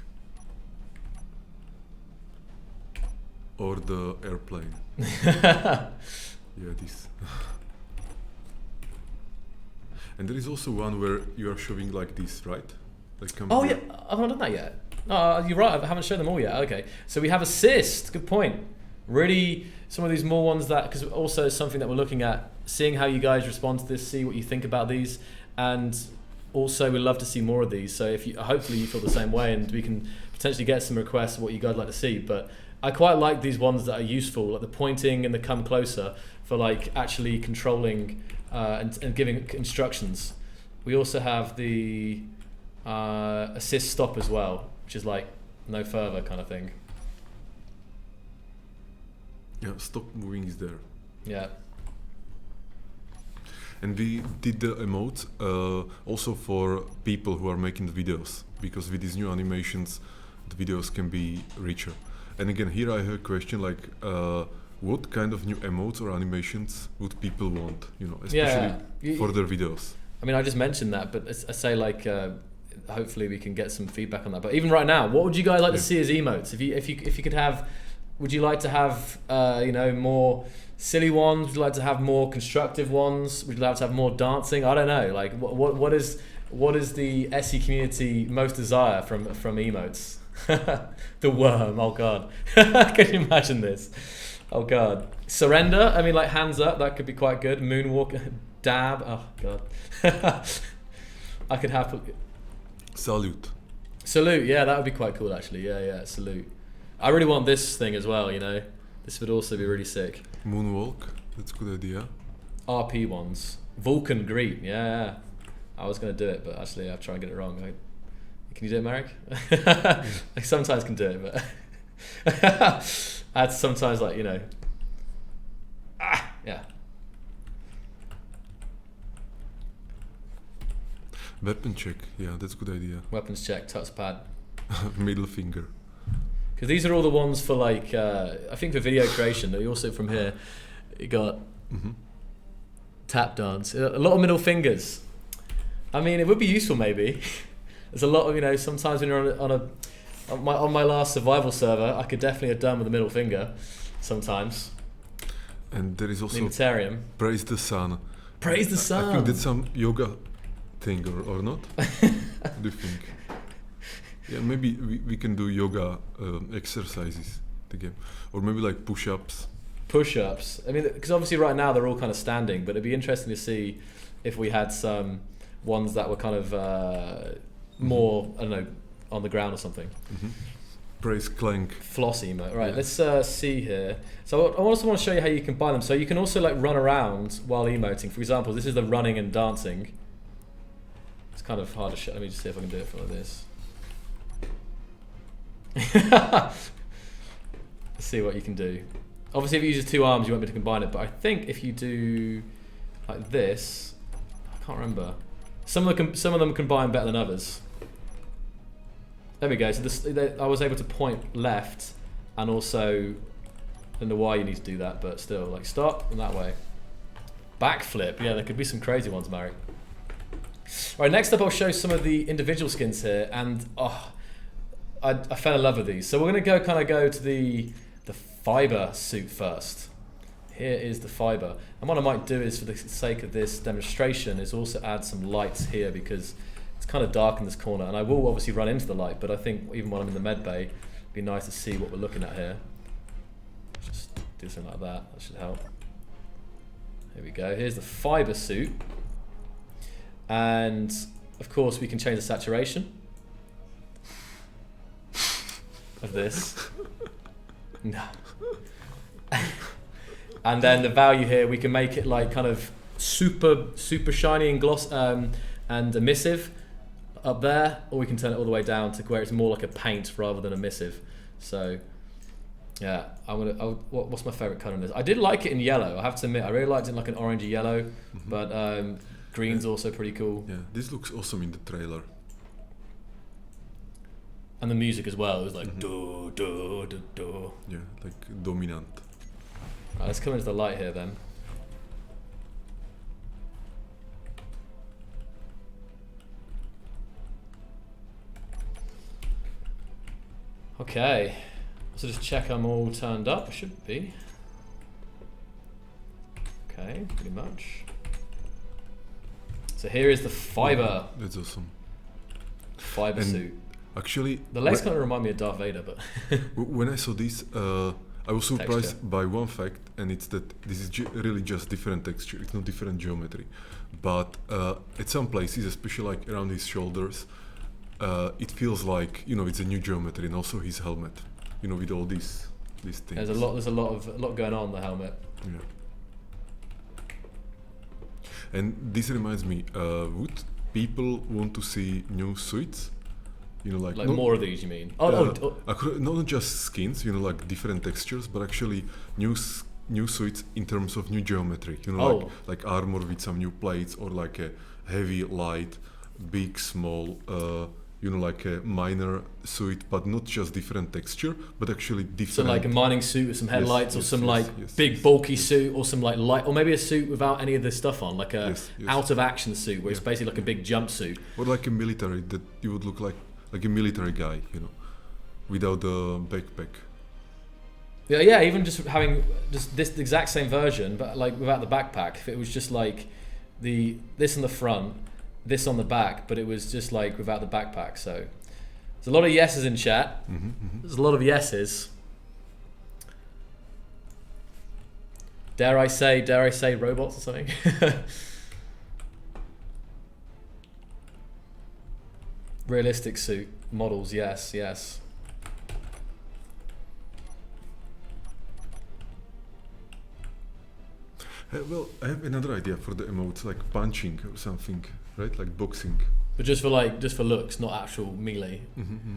Or the airplane. Yeah, this. And there is also one where you are showing like this, right? Like oh yeah, I've not done that yet. Oh, you're right, I haven't shown them all yet. Okay, so we have assist, good point. Really, some of these more ones that, because also something that we're looking at, seeing how you guys respond to this, see what you think about these, and also we'd love to see more of these. So if you, hopefully you feel the same way, and we can potentially get some requests of what you guys like to see. But I quite like these ones that are useful, like the pointing and the come closer for like actually controlling and giving instructions. We also have the assist stop as well, which is like no further kind of thing. Yeah, stop moving is there. Yeah. And we did the emotes also for people who are making the videos, because with these new animations, the videos can be richer. And again, here I have a question like, what kind of new emotes or animations would people want? You know, especially for their videos. I mean, I just mentioned that, but I say like, hopefully we can get some feedback on that. But even right now, what would you guys like to see as emotes? If you could have, would you like to have you know, more silly ones? Would you like to have more constructive ones? Would you like to have more dancing? I don't know. Like, what is the SE community most desire from emotes? The worm. Oh god. Can you imagine this? Oh god. Surrender. I mean, like hands up. That could be quite good. Moonwalk. Dab. Oh god. I could have. Salute. Salute. Yeah, that would be quite cool actually. Yeah. Salute. I really want this thing as well. You know, this would also be really sick. Moonwalk. That's a good idea. RP ones. Vulcan greet. Yeah. I was gonna do it, but actually I'll try and get it wrong. Can you do it, Marek? I sometimes can do it, but I had to sometimes, like, you know. Yeah. Weapon check. Yeah, that's a good idea. Weapons check, touchpad. Middle finger. Because these are all the ones for like, I think for video creation. You also from here, you got tap dance. A lot of middle fingers. I mean, it would be useful maybe. There's a lot of, you know, sometimes when you're on my last survival server, I could definitely have done with the middle finger sometimes. And there is also Limitarium. Praise the sun. Praise the sun. I think that's some yoga thing or not? What do you think? Yeah, maybe we can do yoga exercises again, or maybe like push-ups. Push-ups. I mean, because obviously right now they're all kind of standing, but it'd be interesting to see if we had some ones that were kind of more, I don't know, on the ground or something. Praise clank. Floss emote. Right, let's see here. So I also want to show you how you combine them. So you can also like run around while emoting. For example, this is the running and dancing. It's kind of hard to show. Let me just see if I can do it from like this. Let's see what you can do. Obviously if you use 2 arms you won't be able to combine it, but I think if you do like this, I can't remember. Some of them combine better than others. There we go. So I was able to point left, and also I don't know why you need to do that, but still, like stop and that way. Backflip. Yeah, there could be some crazy ones, Marek. All right, next up I'll show some of the individual skins here, and I fell in love with these. So we're gonna go to the fiber suit first. Here is the fiber, and what I might do is, for the sake of this demonstration, is also add some lights here because it's kind of dark in this corner, and I will obviously run into the light, but I think even while I'm in the med bay, it'd be nice to see what we're looking at here. Just do something like that. That should help. Here we go. Here's the fiber suit, and of course we can change the saturation of this. No. And then the value here, we can make it like kind of super shiny and gloss and emissive up there, or we can turn it all the way down to where it's more like a paint rather than emissive. So yeah, what's my favorite color in this? I did like it in yellow, I have to admit. I really liked it in like an orangey yellow, but green's also pretty cool. Yeah, this looks awesome in the trailer. And the music as well, it was like do do do do. Yeah, like dominant. Right, let's come into the light here then. Okay, so just check I'm all turned up. I should be. Okay, pretty much. So here is the fiber. That's awesome. Fiber And suit. Actually, The legs kind of remind me of Darth Vader, but when I saw this, I was surprised by one fact, and it's that this is really just different texture. It's not different geometry, but at some places, especially like around his shoulders, it feels like it's a new geometry, and also his helmet, with all these things. There's a lot going on the helmet. Yeah. And this reminds me, would people want to see new suits? Like more of these, you mean? Not just skins, like different textures, but actually new suits in terms of new geometry. Like armor with some new plates, or like a heavy, light, big, small. Like a minor suit, but not just different texture, but actually different. So like a mining suit with some headlights, or some big bulky suit, or some like light, or maybe a suit without any of this stuff on, like a out of action suit where it's basically like a big jumpsuit. Or like a military, that you would look like a military guy, without the backpack. Yeah, even just having just this exact same version, but like without the backpack. If it was just like this on the front, this on the back, but it was just like without the backpack. So there's a lot of yeses in chat. There's a lot of yeses. Dare I say robots or something? Realistic suit models, yes. Well, I have another idea for the emotes, like punching or something, right? Like boxing. But just for looks, not actual melee.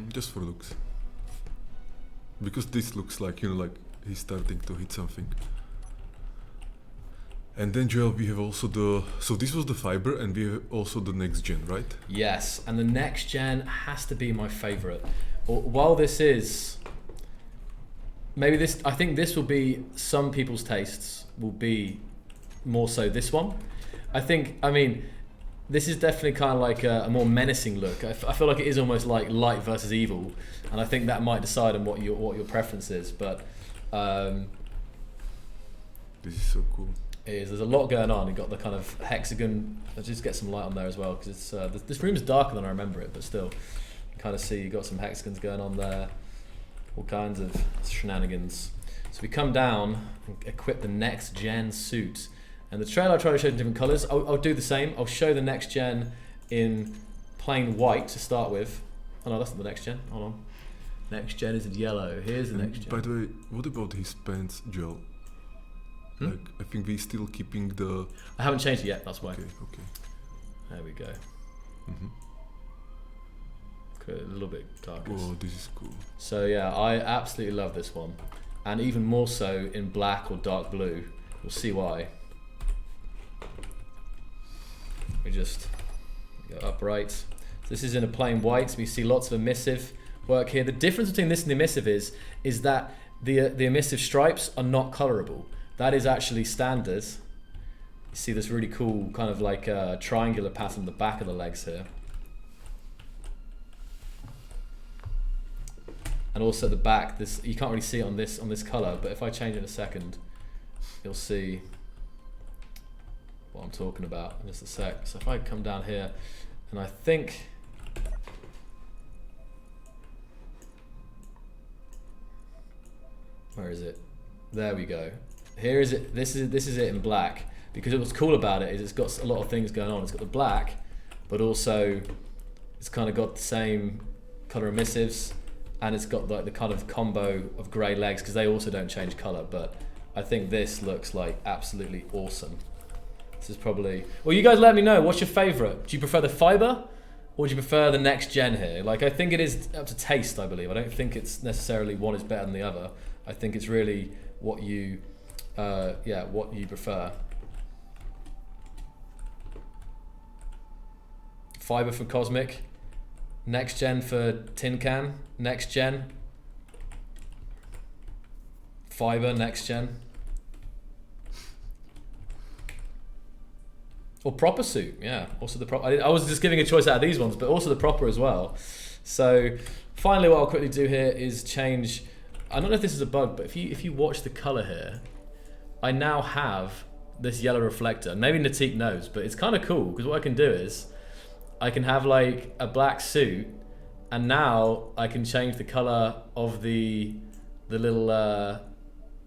Just for looks. Because this looks like like he's starting to hit something. And then Joel, we have also so this was the fiber, and we have also the next gen, right? Yes, and the next gen has to be my favorite. While this is maybe this, I think this will be some people's tastes will be more so this one. I mean, this is definitely kind of like a more menacing look. I feel like it is almost like light versus evil, and I think that might decide on what your preference is. But this is so cool. There's a lot going on. You've got the kind of hexagon. Let's just get some light on there as well, because it's this room is darker than I remember it, but still, you kind of see you've got some hexagons going on there, all kinds of shenanigans. So we come down and equip the next gen suit, and the trailer I try to show in different colors. I'll do the same. I'll show the next gen in plain white to start with. Oh no, that's not the next gen. Hold on. Next gen is in yellow. Here's the next gen. By the way, what about his pants, Joel? Like, I think we're still keeping the... I haven't changed it yet, that's why. Okay. There we go. Okay, a little bit darker. Oh, this is cool. So yeah, I absolutely love this one. And even more so in black or dark blue. We'll see why. We just go upright. So this is in a plain white. So we see lots of emissive work here. The difference between this and the emissive is that the emissive stripes are not colorable. That is actually standard. You see this really cool kind of like triangular pattern on the back of the legs here. And also the back, this you can't really see it on this color, but if I change it in a second, you'll see what I'm talking about in just a sec. So if I come down here, and I think where is it? There we go. Here is it. This is it in black. Because what's cool about it is it's got a lot of things going on. It's got the black, but also it's kind of got the same color emissives, and it's got like the kind of combo of grey legs because they also don't change color. But I think this looks like absolutely awesome. This is probably. Well, you guys let me know. What's your favorite? Do you prefer the fiber, or do you prefer the next gen here? Like, I think it is up to taste. I believe. I don't think it's necessarily one is better than the other. I think it's really what you, what you prefer. Fiber for Cosmic, next gen for Tin Can, next gen. Fiber, next gen. Or proper suit, yeah. Also the proper. I was just giving a choice out of these ones, but also the proper as well. So finally, what I'll quickly do here is change. I don't know if this is a bug, but if you watch the color here, I now have this yellow reflector. Maybe Natik knows, but it's kind of cool because what I can do is I can have like a black suit, and now I can change the color of the little.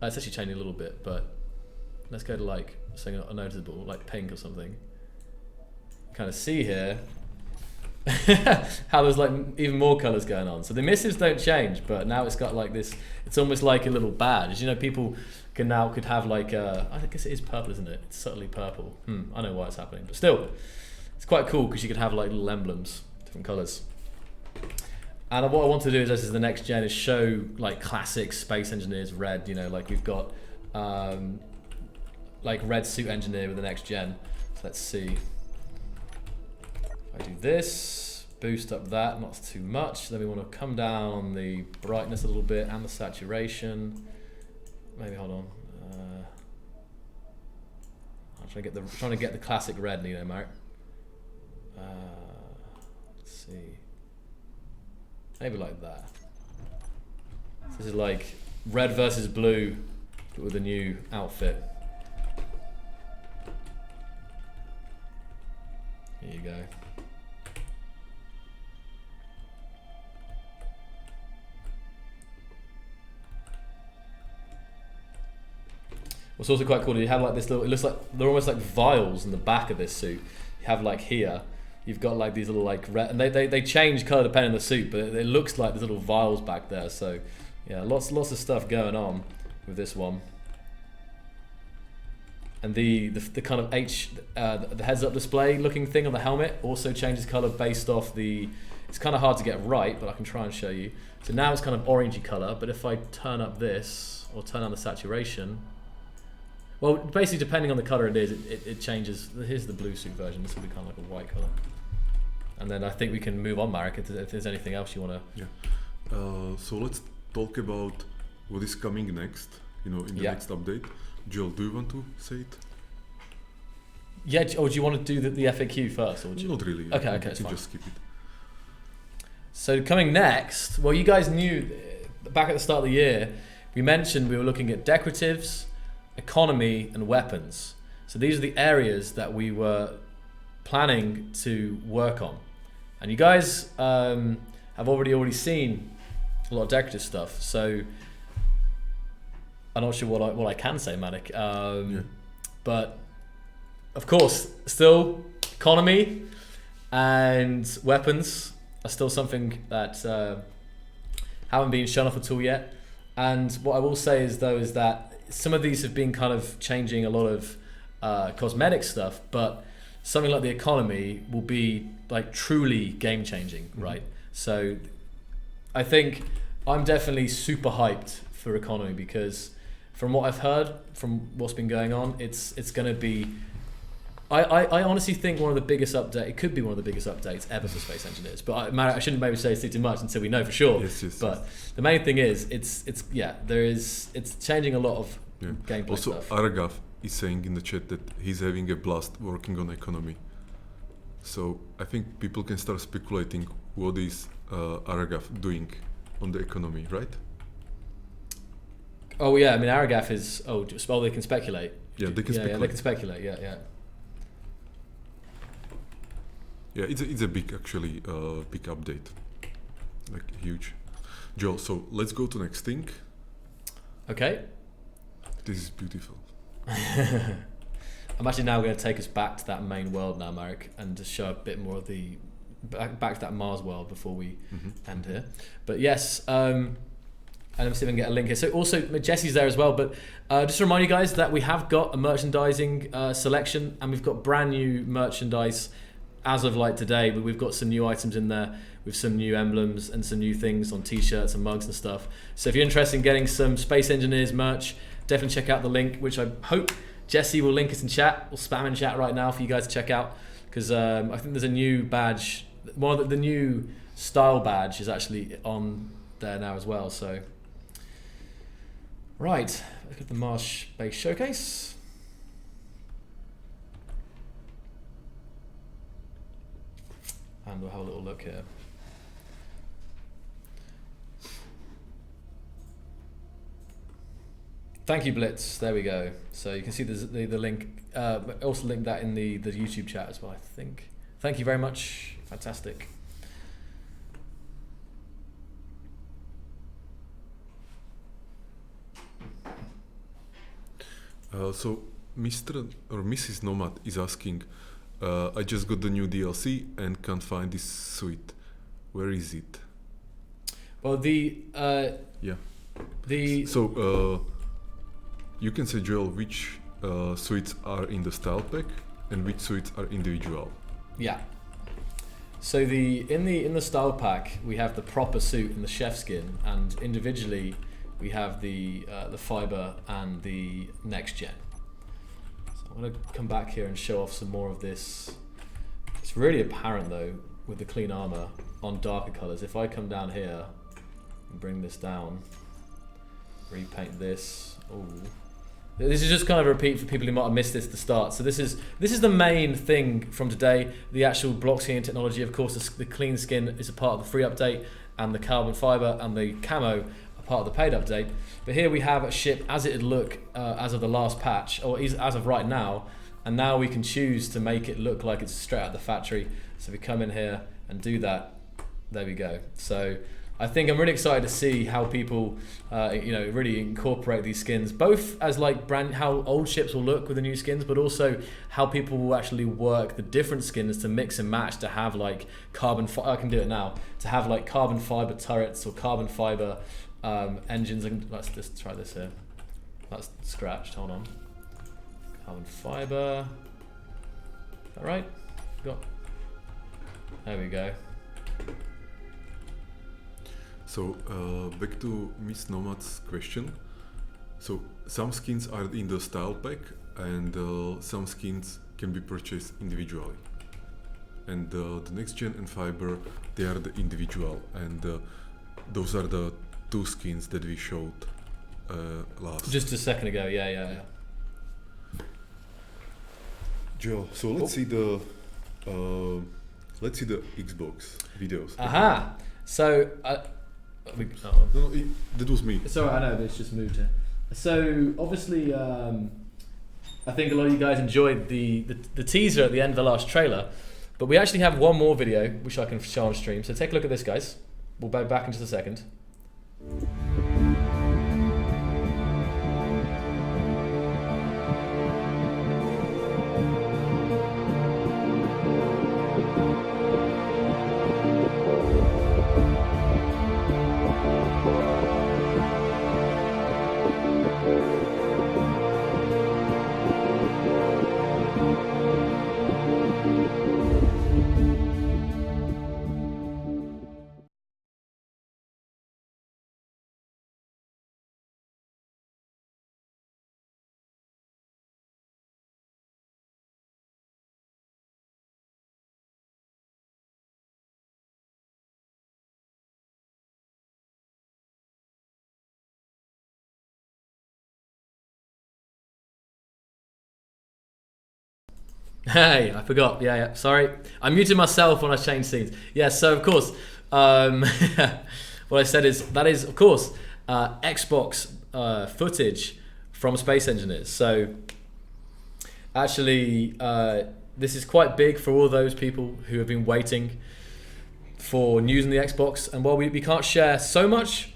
It's actually changing a little bit, but let's go to like something noticeable, like pink or something. Kind of see here how there's like even more colors going on. So the emissives don't change, but now it's got like this. It's almost like a little badge. You know, people could have like I guess it is purple, isn't it? It's subtly purple. I know why it's happening, but still, it's quite cool because you could have like little emblems, different colors. And what I want to do is, this is the next gen, is show like classic Space Engineers red. You know, like we've got like red suit engineer with the next gen. So let's see. I do this, boost up that, not too much. Then we want to come down on the brightness a little bit and the saturation. Maybe hold on. I'm trying to get the classic red, you know, Mark. Let's see. Maybe like that. This is like red versus blue, but with a new outfit. Here you go. What's also quite cool is you have like this little, it looks like they're almost like vials in the back of this suit. You have like here, you've got like these little like red, and they change colour depending on the suit, but it looks like there's little vials back there. So yeah, lots of stuff going on with this one. And the kind of the heads up display looking thing on the helmet also changes colour based off the. It's kind of hard to get right, but I can try and show you. So now it's kind of orangey colour, but if I turn up this or turn on the saturation. Well, basically, depending on the colour it is, it changes. Here's the blue suit version. This will be kind of like a white colour. And then I think we can move on, Marek, if there's anything else you want to... Yeah. So let's talk about what is coming next, you know, in the next update. Joel, do you want to say it? Yeah, or do you want to do the FAQ first? Or Not really. Okay, it's fine. Just skip it. So coming next, well, you guys knew back at the start of the year, we mentioned we were looking at decoratives, economy and weapons. So these are the areas that we were planning to work on, and you guys have already seen a lot of decorative stuff. So I'm not sure what I can say, Manik. But of course, still economy and weapons are still something that haven't been shown off at all yet. And what I will say is that some of these have been kind of changing a lot of cosmetic stuff, but something like the economy will be like truly game changing, right? So I think I'm definitely super hyped for economy because from what I've heard, from what's been going on, it's going to be. I honestly think one of the biggest updates. It could be one of the biggest updates ever for Space Engineers. But I shouldn't maybe say too much until we know for sure. Yes. But the main thing is, it's changing a lot of gameplay also, stuff. Aragav is saying in the chat that he's having a blast working on economy. So I think people can start speculating what is Aragav doing on the economy, right? Oh yeah, I mean Aragav is they can speculate. Yeah, they can speculate. Yeah, they can speculate. Yeah. Yeah, it's a big actually big update, like huge. Joel, so let's go to next thing. Okay. This is beautiful. I'm actually now going to take us back to that main world now, Marek, and just show a bit more of the back to that Mars world before we end here. But yes, and let me see if I can get a link here. So also Jesse's there as well. But just to remind you guys that we have got a merchandising selection, and we've got brand new merchandise as of like today. But we've got some new items in there with some new emblems and some new things on t-shirts and mugs and stuff. So if you're interested in getting some Space Engineers merch, definitely check out the link, which I hope Jesse will link us in chat. We'll spam in chat right now for you guys to check out, because I think there's a new badge. One of the new style badge is actually on there now as well. So right, look at the Mars Base Showcase. And we'll have a little look here. Thank you, Blitz. There we go. So you can see the link. Also link that in the YouTube chat as well, I think. Thank you very much. Fantastic. So Mr. or Mrs. Nomad is asking, I just got the new DLC and can't find this suite. Where is it? Well, Yeah. So you can say, Joel, which suites are in the style pack and which suites are individual. Yeah. So in the style pack we have the proper suit and the chef skin, and individually we have the fiber and the next gen. So I'm gonna come back here and show off some more of this. It's really apparent though with the clean armor on darker colors. If I come down here and bring this down, repaint this. Ooh. This is just kind of a repeat for people who might have missed this at the start. So this is the main thing from today. The actual block skin technology, of course, the clean skin is a part of the free update, and the carbon fiber and the camo are part of the paid update. But here we have a ship as it'd look as of the last patch, or as of right now. And now we can choose to make it look like it's straight out of the factory. So we come in here and do that. There we go. So I think I'm really excited to see how people, really incorporate these skins, both as like how old ships will look with the new skins, but also how people will actually work the different skins to mix and match to have like I can do it now, to have like carbon fiber turrets or carbon fiber engines. Let's just try this here. That's scratched. Hold on. Carbon fiber. Is that right? There we go. So back to Miss Nomad's question. So some skins are in the style pack, and some skins can be purchased individually. And the next gen and fiber, they are the individual, and those are the two skins that we showed last. Just a second ago, yeah. Joe, so let's see the Xbox videos. Aha! So. No, that was me. It's alright, I know, but it's just moved here. So obviously, I think a lot of you guys enjoyed the teaser at the end of the last trailer, but we actually have one more video which I can show on stream. So take a look at this, guys. We'll be back in just a second. Hey, I forgot. Yeah. Sorry, I muted myself when I changed scenes. Yeah. So of course, what I said is that is of course Xbox footage from Space Engineers. So actually, this is quite big for all those people who have been waiting for news on the Xbox. And while we can't share so much,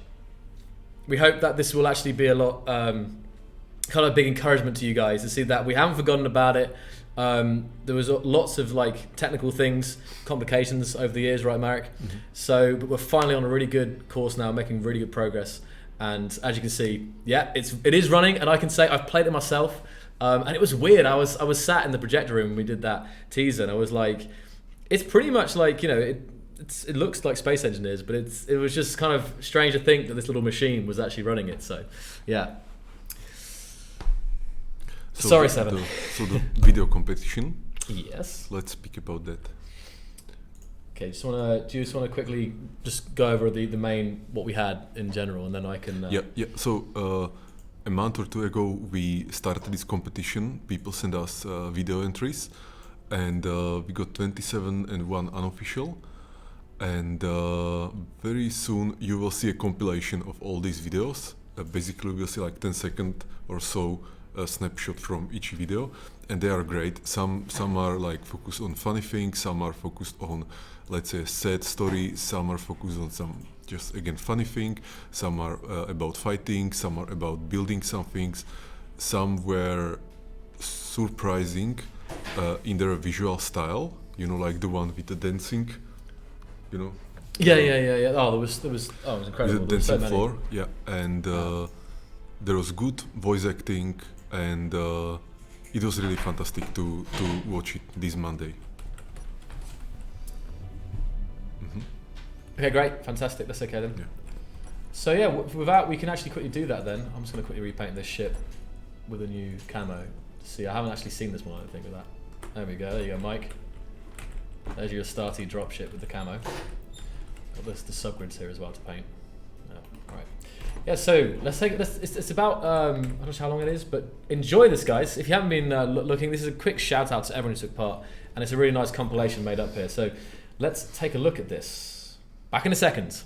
we hope that this will actually be a lot kind of big encouragement to you guys to see that we haven't forgotten about it. There was lots of like technical things, complications over the years, right, Marek? Mm-hmm. So, but we're finally on a really good course now, making really good progress. And as you can see, yeah, it is running, and I can say I've played it myself, and it was weird. I was sat in the projector room when we did that teaser, and I was like, it's pretty much like, you know, it looks like Space Engineers, but it was just kind of strange to think that this little machine was actually running it. So, yeah. So sorry, Seven. The video competition. Yes. Let's speak about that. Okay, do you just wanna quickly just go over the main what we had in general, and then I can. Yeah. So a month or two ago, we started this competition. People sent us video entries, and we got 27 and one unofficial. And very soon you will see a compilation of all these videos. basically we'll see like 10-second or so snapshot from each video, and they are great. Some are like focused on funny things, some are focused on, let's say, a sad story, some are focused on some just again funny thing, some are about fighting, some are about building some things, some were surprising in their visual style, you know, like the one with the dancing, you know. Yeah. Oh, it was incredible. The dancing floor, yeah, and there was good voice acting, and it was really fantastic to watch it this Monday. Okay, great, fantastic. That's okay then. Yeah. So yeah, without we can actually quickly do that then. I'm just gonna quickly repaint this ship with a new camo. See, I haven't actually seen this one, I don't think, with that. There we go. There you go, Mike. There's your Starty dropship with the camo. Got the subgrids here as well to paint. Yeah, right. Yeah, so it's about I'm not sure how long it is, but enjoy this, guys. If you haven't been looking, this is a quick shout out to everyone who took part, and it's a really nice compilation made up here. So let's take a look at this. Back in a second.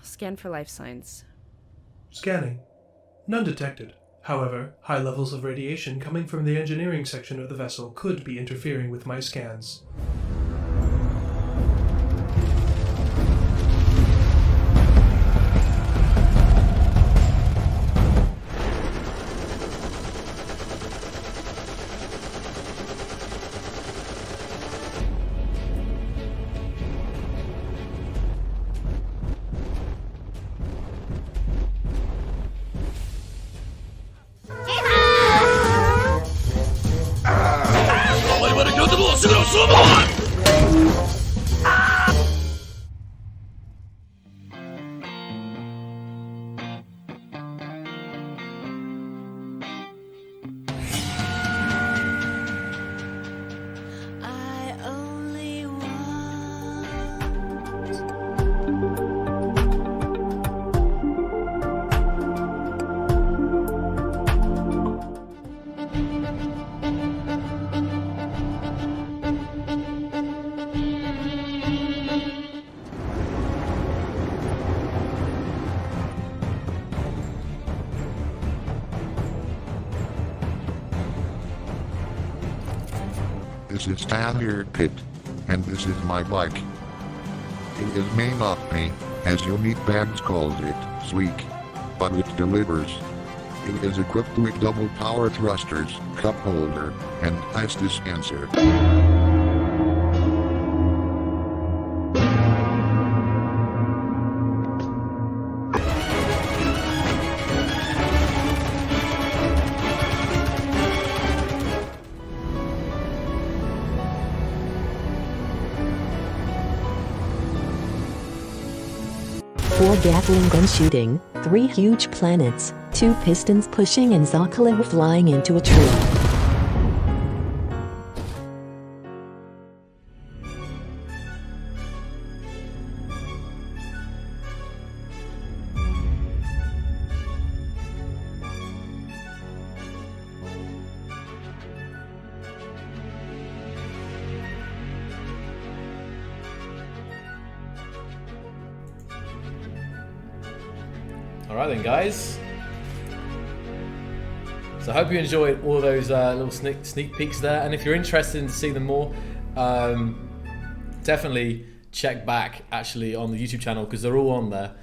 Scan for life signs. Scanning. None detected. However, high levels of radiation coming from the engineering section of the vessel could be interfering with my scans. This is Standard Pit, and this is my bike. It is made of me, as Unique Bags calls it, sleek, but it delivers. It is equipped with double power thrusters, cup holder, and ice dispenser. Four Gatling gun shooting, 3 huge planets, 2 pistons pushing and Zocalo flying into a tree. Alright then, guys. So I hope you enjoyed all those little sneak peeks there, and if you're interested in seeing them more, definitely check back actually on the YouTube channel because they're all on there.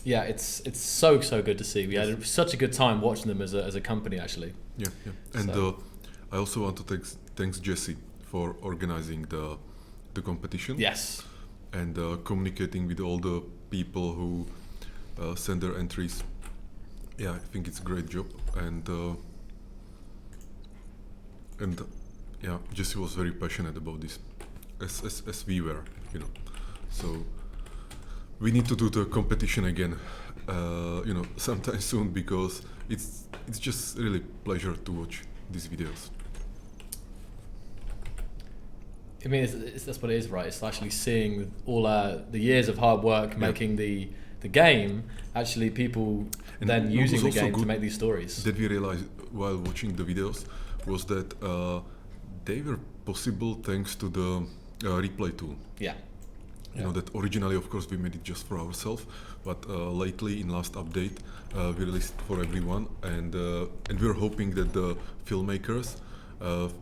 Yeah, it's so good to see. We had such a good time watching them as a company actually. Yeah. And I also want to thanks Jesse for organizing the competition. Yes. And communicating with all the people who send their entries. Yeah, I think it's a great job, and yeah, Jesse was very passionate about this, as we were, you know. So we need to do the competition again, you know, sometime soon, because it's just really pleasure to watch these videos. I mean, that's what it is, right? It's actually seeing all the years of hard work making the game, actually people and then using the game to make these stories. That we realized while watching the videos was that they were possible thanks to the replay tool. Yeah. You know, that originally, of course, we made it just for ourselves, but lately, in last update, we released it for everyone, and we're hoping that the filmmakers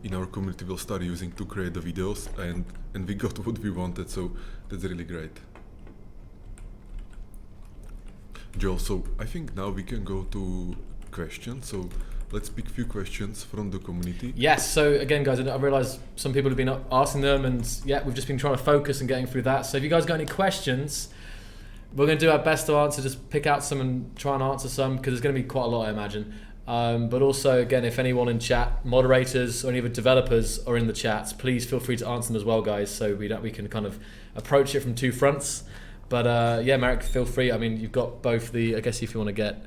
in our community will start using to create the videos, and we got what we wanted, so that's really great. Joel, so I think now we can go to questions, so let's pick a few questions from the community. Yes, so again guys, I realise some people have been asking them, and yeah, we've just been trying to focus and getting through that, so if you guys got any questions, we're going to do our best to answer, just pick out some and try and answer some, because there's going to be quite a lot I imagine. But also, again, if anyone in chat, moderators or any of the developers are in the chats, please feel free to answer them as well, guys, so we can kind of approach it from two fronts. But yeah, Marek, feel free. I mean, you've got both the, I guess if you want to get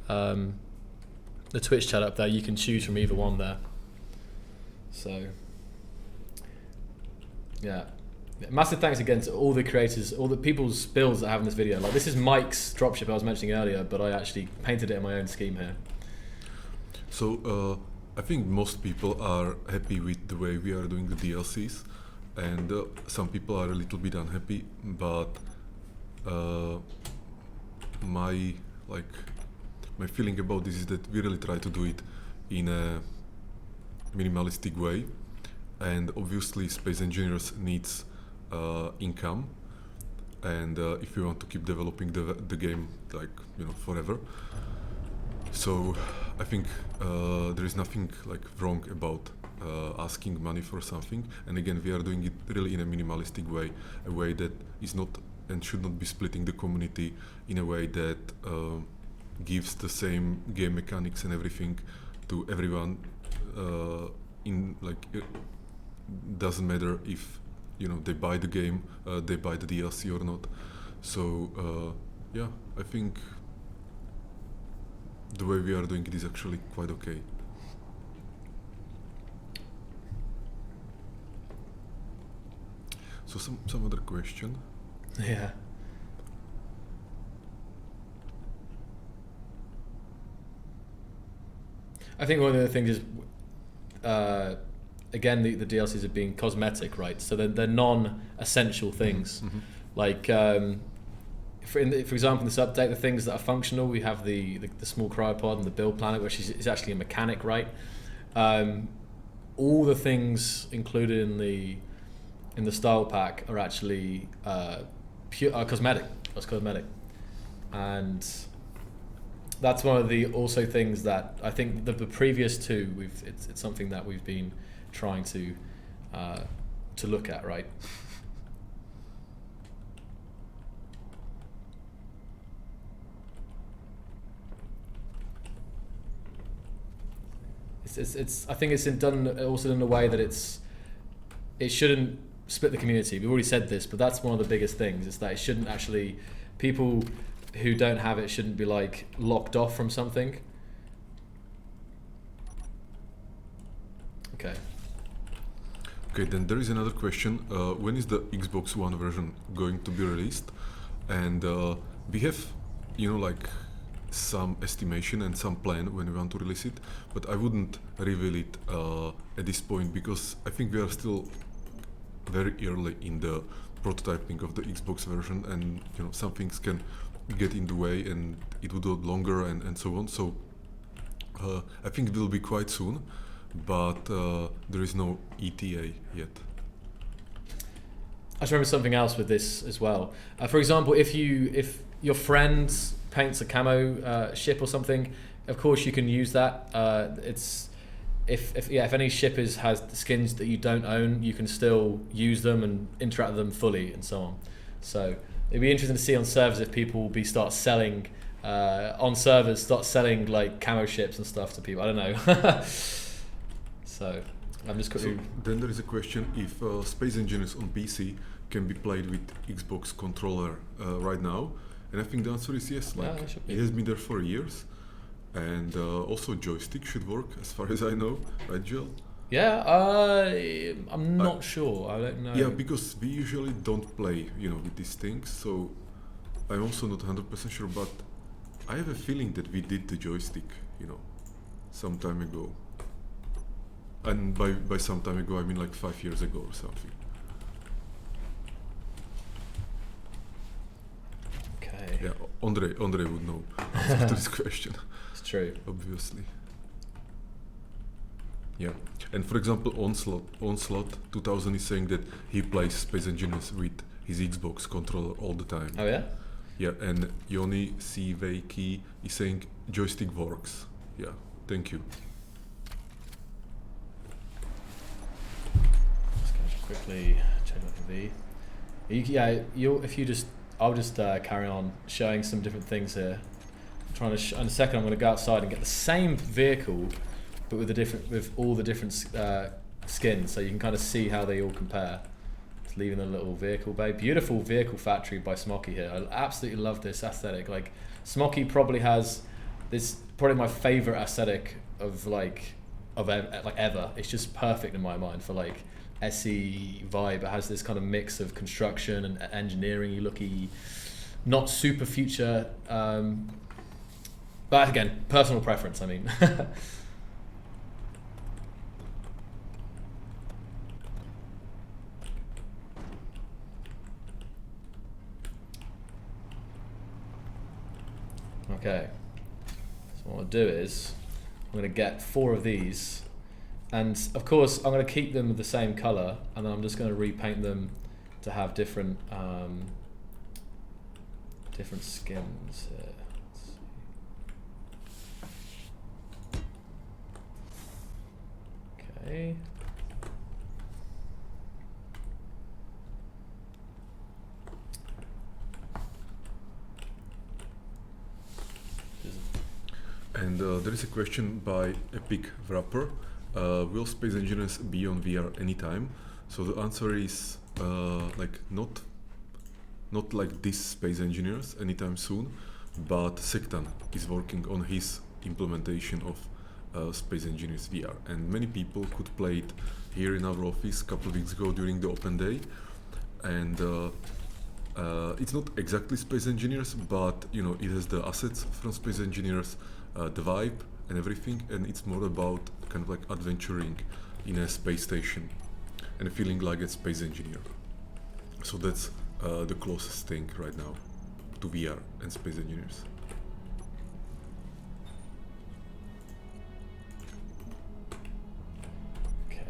the Twitch chat up there, you can choose from either one there. So, yeah. Massive thanks again to all the creators, all the people's builds that I have in this video. Like, this is Mike's dropship I was mentioning earlier, but I actually painted it in my own scheme here. So I think most people are happy with the way we are doing the DLCs, and some people are a little bit unhappy, but my feeling about this is that we really try to do it in a minimalistic way, and obviously Space Engineers needs income, and if we want to keep developing the game, like, you know, forever. So I think there is nothing like wrong about asking money for something, and again, we are doing it really in a minimalistic way, a way that is not and should not be splitting the community in a way that gives the same game mechanics and everything to everyone. In like, it doesn't matter if, you know, they buy the game, they buy the DLC or not. So yeah, I think the way we are doing it is actually quite okay. So some other question. Yeah. I think one of the things is, again, the DLCs are being cosmetic, right? So they're non-essential things. Mm-hmm. Like, for example, in this update, the things that are functional, we have the small cryopod and the build planet, which is actually a mechanic, right? All the things included in the style pack are actually cosmetic. That's cosmetic, and that's one of the also things that I think the previous two it's something that we've been trying to look at, right? I think it's done also in a way that it shouldn't split the community. We've already said this, but that's one of the biggest things, is that it shouldn't actually, people who don't have it shouldn't be like locked off from something. Okay. Okay, then there is another question. When is the Xbox One version going to be released? And we have, like some estimation and some plan when we want to release it, but I wouldn't reveal it at this point, because I think we are still very early in the prototyping of the Xbox version, and some things can get in the way and it would go longer and so on. So I think it will be quite soon, but there is no ETA yet. I just remember something else with this as well. For example, if your friend paints a camo ship or something, of course you can use that. If any ship has skins that you don't own, you can still use them and interact with them fully and so on. So it'd be interesting to see on servers if people will start selling like camo ships and stuff to people. I don't know. So I'm just quickly. So then there is a question if Space Engineers on PC can be played with Xbox controller right now, and I think the answer is yes. Like it has been there for years. And also joystick should work, as far as I know, right, Jill? Yeah, I'm not sure. I don't know. Yeah, because we usually don't play, with these things. So I'm also not 100% sure, but I have a feeling that we did the joystick, some time ago. And by some time ago, I mean like 5 years ago or something. Okay. Yeah, Andre would know answer to this question. True. Obviously. Yeah. And for example, Onslaught 2000 is saying that he plays Space Engineers with his Xbox controller all the time. Oh yeah? Yeah, and Yoni Siveiki is saying joystick works. Yeah, thank you. Just going to quickly check out the V. I'll just carry on showing some different things here. In a second, I'm going to go outside and get the same vehicle, but with all the different skins, so you can kind of see how they all compare. Just leaving the little vehicle bay. Beautiful vehicle factory by Smoky here. I absolutely love this aesthetic. Like Smoky probably has this, probably my favorite aesthetic of ever. It's just perfect in my mind for like SE vibe. It has this kind of mix of construction and engineering-y looky, not super future. But again, personal preference, I mean. Okay, so what I'll do is, I'm going to get 4 of these, and of course I'm going to keep them the same colour, and then I'm just going to repaint them to have different skins here. Okay. And there is a question by Epic Wrapper. Will Space Engineers be on VR anytime? So the answer is not like this Space Engineers anytime soon, but Sektan is working on his implementation of Space Engineers VR, and many people could play it here in our office a couple of weeks ago during the open day. And it's not exactly Space Engineers, but it has the assets from Space Engineers, the vibe and everything, and it's more about kind of like adventuring in a space station and feeling like a space engineer. So that's the closest thing right now to VR and Space Engineers.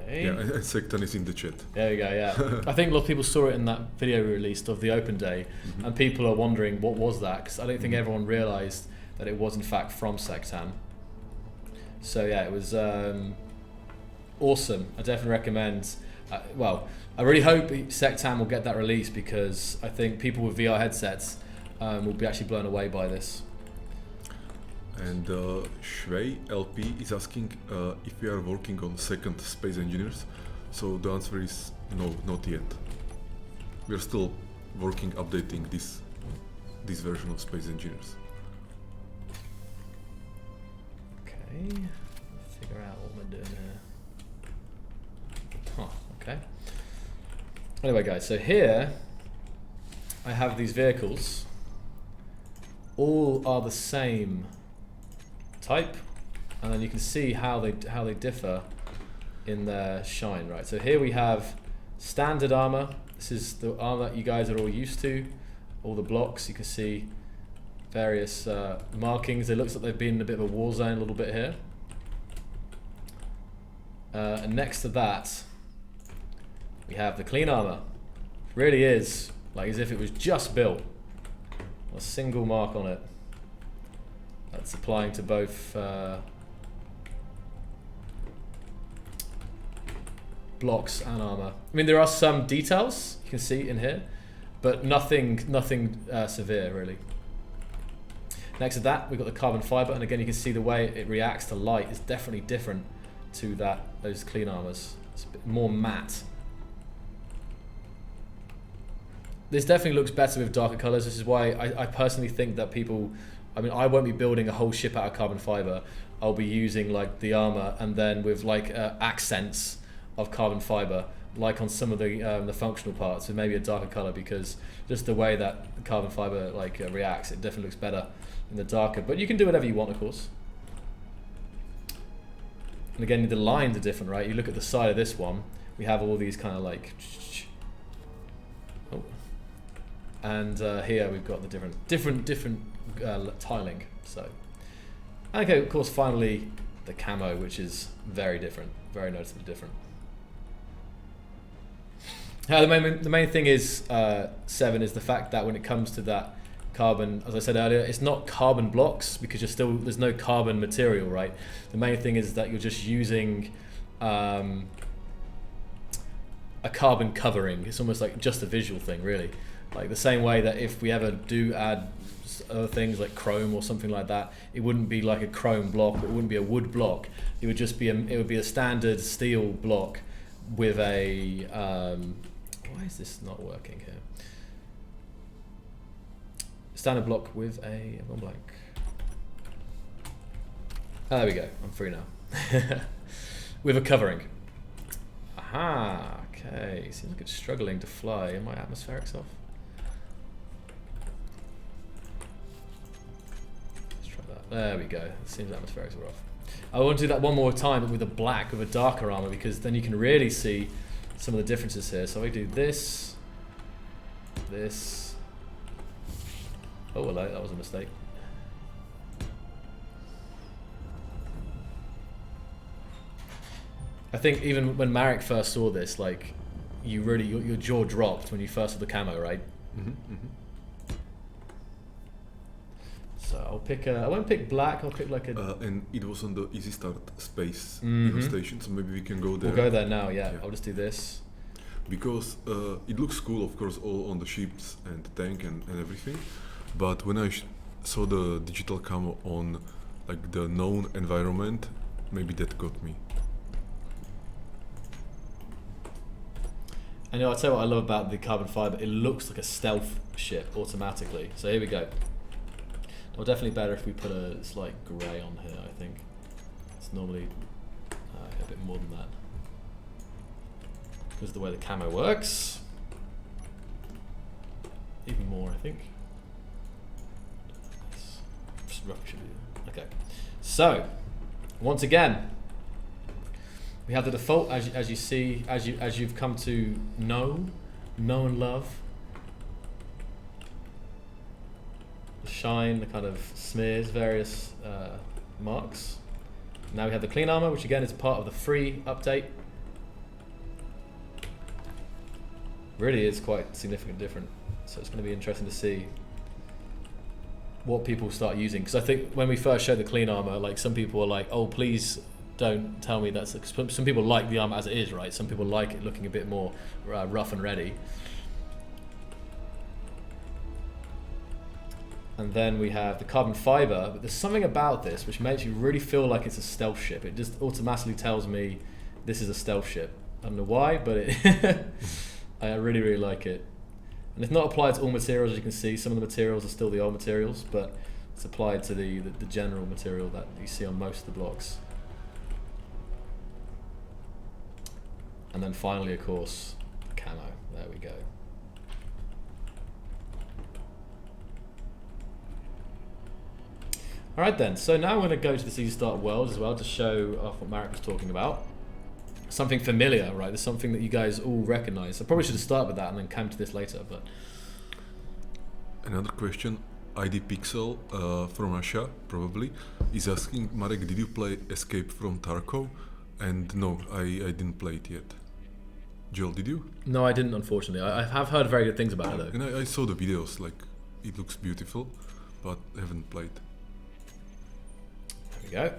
Yeah, and Sektan is in the chat. There we go, yeah. I think a lot of people saw it in that video we released of the open day, and people are wondering what was that, because I don't think everyone realised that it was in fact from Sectan. So yeah, it was awesome. I definitely recommend. Well, I really hope Sectan will get that release, because I think people with VR headsets will be actually blown away by this. And Shui LP is asking if we are working on second Space Engineers. So the answer is no, not yet. We're still working, updating this version of Space Engineers. Okay, figure out what we're doing here. Huh, okay. Anyway guys, so here I have these vehicles. All are the same type, and then you can see how they differ in their shine, right? So here we have standard armor. This is the armor that you guys are all used to. All the blocks, you can see various markings. It looks like they've been in a bit of a war zone a little bit here. And next to that, we have the clean armor. Really is like as if it was just built. A single mark on it. That's applying to both blocks and armor. I mean, there are some details you can see in here, but nothing severe really. Next to that, we've got the carbon fiber, and again you can see the way it reacts to light is definitely different to those clean armors. It's a bit more matte. This definitely looks better with darker colors. This is why I personally think that people, I mean, I won't be building a whole ship out of carbon fiber. I'll be using like the armor, and then with like accents of carbon fiber, like on some of the functional parts, with maybe a darker color, because just the way that carbon fiber like reacts, it definitely looks better in the darker. But you can do whatever you want, of course. And again, the lines are different, right? You look at the side of this one, we have all these kind of like, oh, and here we've got the different tiling. So, okay, of course, finally the camo, which is very different, very noticeably different. The main thing is 7 is the fact that when it comes to that carbon, as I said earlier, it's not carbon blocks, because there's no carbon material, right? The main thing is that you're just using a carbon covering. It's almost like just a visual thing, really. Like the same way that if we ever do add other things like chrome or something like that, it wouldn't be like a chrome block, it wouldn't be a wood block. It would just be a standard steel block with a why is this not working here? Standard block with a one blank. Oh, there we go. I'm free now. With a covering. Aha. Okay. Seems like it's struggling to fly. Are my atmospherics off? Let's try that. There we go. It seems atmospherics are off. I want to do that one more time, but with a black, with a darker armor, because then you can really see some of the differences here. So I do this. Oh, hello, that was a mistake. I think even when Marek first saw this, like, your jaw dropped when you first saw the camo, right? Mm-hmm, mm-hmm. So I'll pick I won't pick black, I'll pick like a... and it was on the Easy Start space Mm-hmm. station, so maybe we can go there. We'll go there now, yeah. I'll just do this. Because it looks cool, of course, all on the ships and the tank and everything. But when I saw the digital camo on like the known environment, maybe that got me. And I'll tell you what I love about the carbon fiber, it looks like a stealth ship automatically. So here we go. Well, definitely better if we put a slight grey on here, I think. It's normally a bit more than that. Because of the way the camo works. Even more, I think. Okay. So, once again, we have the default, as you see, as you've come to know and love. The shine, the kind of smears, various marks. Now we have the clean armor, which again is part of the free update. Really is quite significant different. So it's going to be interesting to see what people start using, because I think when we first showed the clean armor, like some people were like, oh please don't tell me that's, some people like the armor as it is, right? Some people like it looking a bit more rough and ready. And then we have the carbon fiber, but there's something about this which makes you really feel like it's a stealth ship. It just automatically tells me this is a stealth ship. I don't know why, but it I really, really like it. And it's not applied to all materials, as you can see. Some of the materials are still the old materials, but it's applied to the general material that you see on most of the blocks. And then finally, of course, camo. There we go. Alright then, so now we're going to go to this Easy Start world as well to show off what Marek was talking about. Something familiar, right? There's something that you guys all recognize. I probably should have started with that and then come to this later, but... Another question, ID Pixel from Russia, probably, is asking, Marek, did you play Escape from Tarkov? And no, I didn't play it yet. Joel, did you? No, I didn't, unfortunately. I have heard very good things about it, though. And I saw the videos, like, it looks beautiful, but I haven't played. There we go.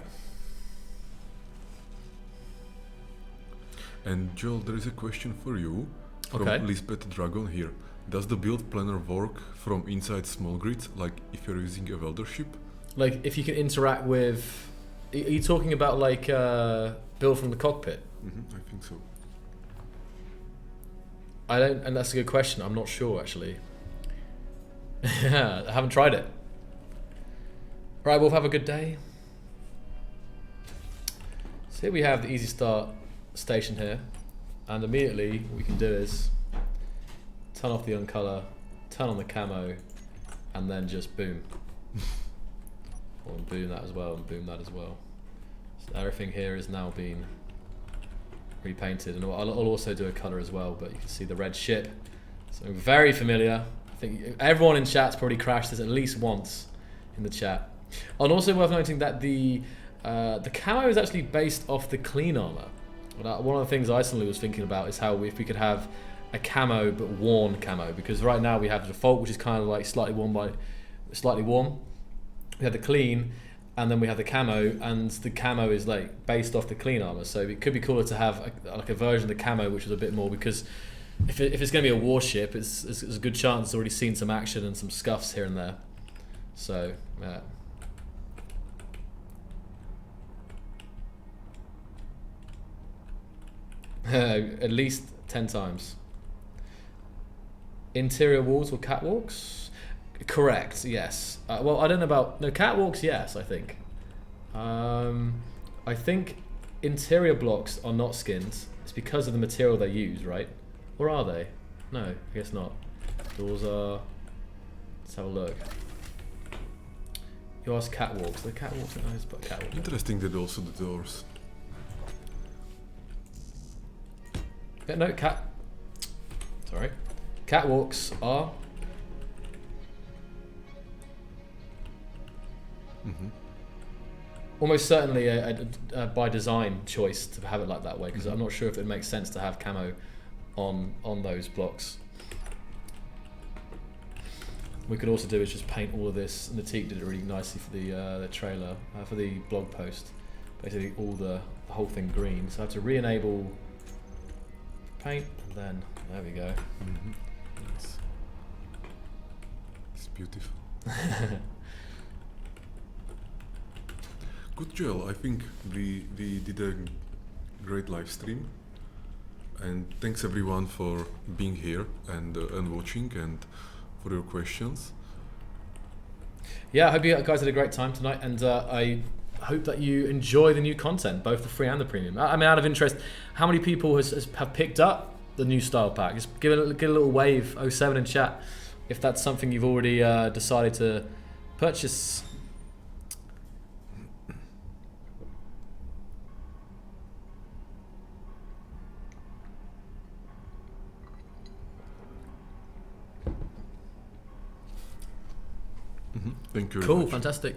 And Joel, there is a question for you from Okay. Lisbeth Dragon here. Does the build planner work from inside small grids, like if you're using a welder ship? Like, if you can interact with... Are you talking about, like, build from the cockpit? I think so. I don't... And that's a good question. I'm not sure, actually. I haven't tried it. Right, Wolf, have a good day. So here we have the Easy Start station here, and immediately what we can do is turn off the uncolor, turn on the camo, and then just boom. And boom that as well, and boom that as well. So everything here is now being repainted, and I'll also do a color as well, but you can see the red ship. So very familiar. I think everyone in chat's probably crashed this at least once in the chat. And also worth noting that the camo is actually based off the clean armor. One of the things I suddenly was thinking about is how if we could have a camo but worn camo, because right now we have the default, which is kind of like slightly worn. We have the clean, and then we have the camo, and the camo is like based off the clean armor. So it could be cooler to have like a version of the camo which is a bit more, because if it's going to be a warship, it's a good chance it's already seen some action and some scuffs here and there. So yeah. At least 10 times. Interior walls or catwalks? Correct, yes. Well, I don't know about... No, catwalks, yes, I think. I think interior blocks are not skins. It's because of the material they use, right? Or are they? No, I guess not. Doors are... Let's have a look. You asked catwalks. The catwalks are nice, but catwalks... Interesting that also the doors. No, sorry. Catwalks are almost certainly a by design choice to have it like that way, because I'm not sure if it makes sense to have camo on those blocks. We could also do is just paint all of this, and the Teak did it really nicely for the trailer, for the blog post. Basically, the whole thing green. So I have to re-enable paint, and then there we go. It's beautiful. Good, Joel. I think we did a great live stream, and thanks everyone for being here and watching and for your questions. Yeah, I hope you guys had a great time tonight, and I hope that you enjoy the new content, both the free and the premium. I mean, out of interest, how many people have picked up the new style pack? Just give a little wave 07 in chat if that's something you've already decided to purchase. Thank you very Cool, much. fantastic.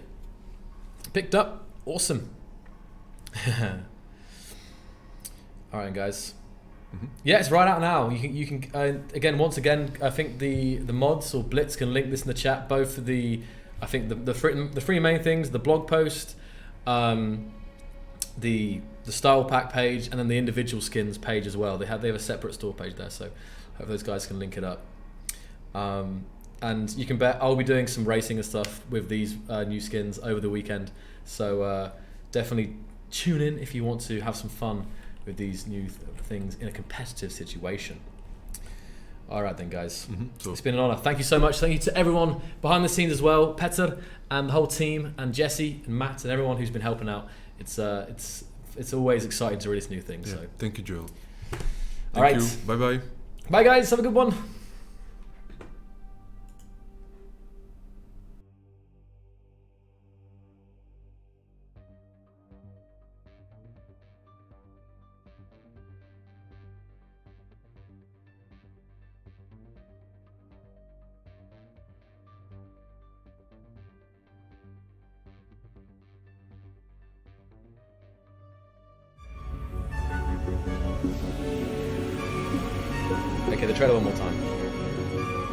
Picked up, awesome. All right, guys. Yeah, it's right out now. You can again, once again, I think the mods or Blitz can link this in the chat, both for the I think the three main things: the blog post, the style pack page, and then the individual skins page as well. They have a separate store page there, so hope those guys can link it up. And you can bet I'll be doing some racing and stuff with these new skins over the weekend. So definitely tune in if you want to have some fun with these new things in a competitive situation. All right then, guys. So It's been an honor. Thank you so much. Thank you to everyone behind the scenes as well, Petter and the whole team, and Jesse and Matt and everyone who's been helping out. It's always exciting to release new things. yeah, So thank you, Joel. all right, You. Bye bye. bye guys. Have a good one. Okay, the trailer one more time.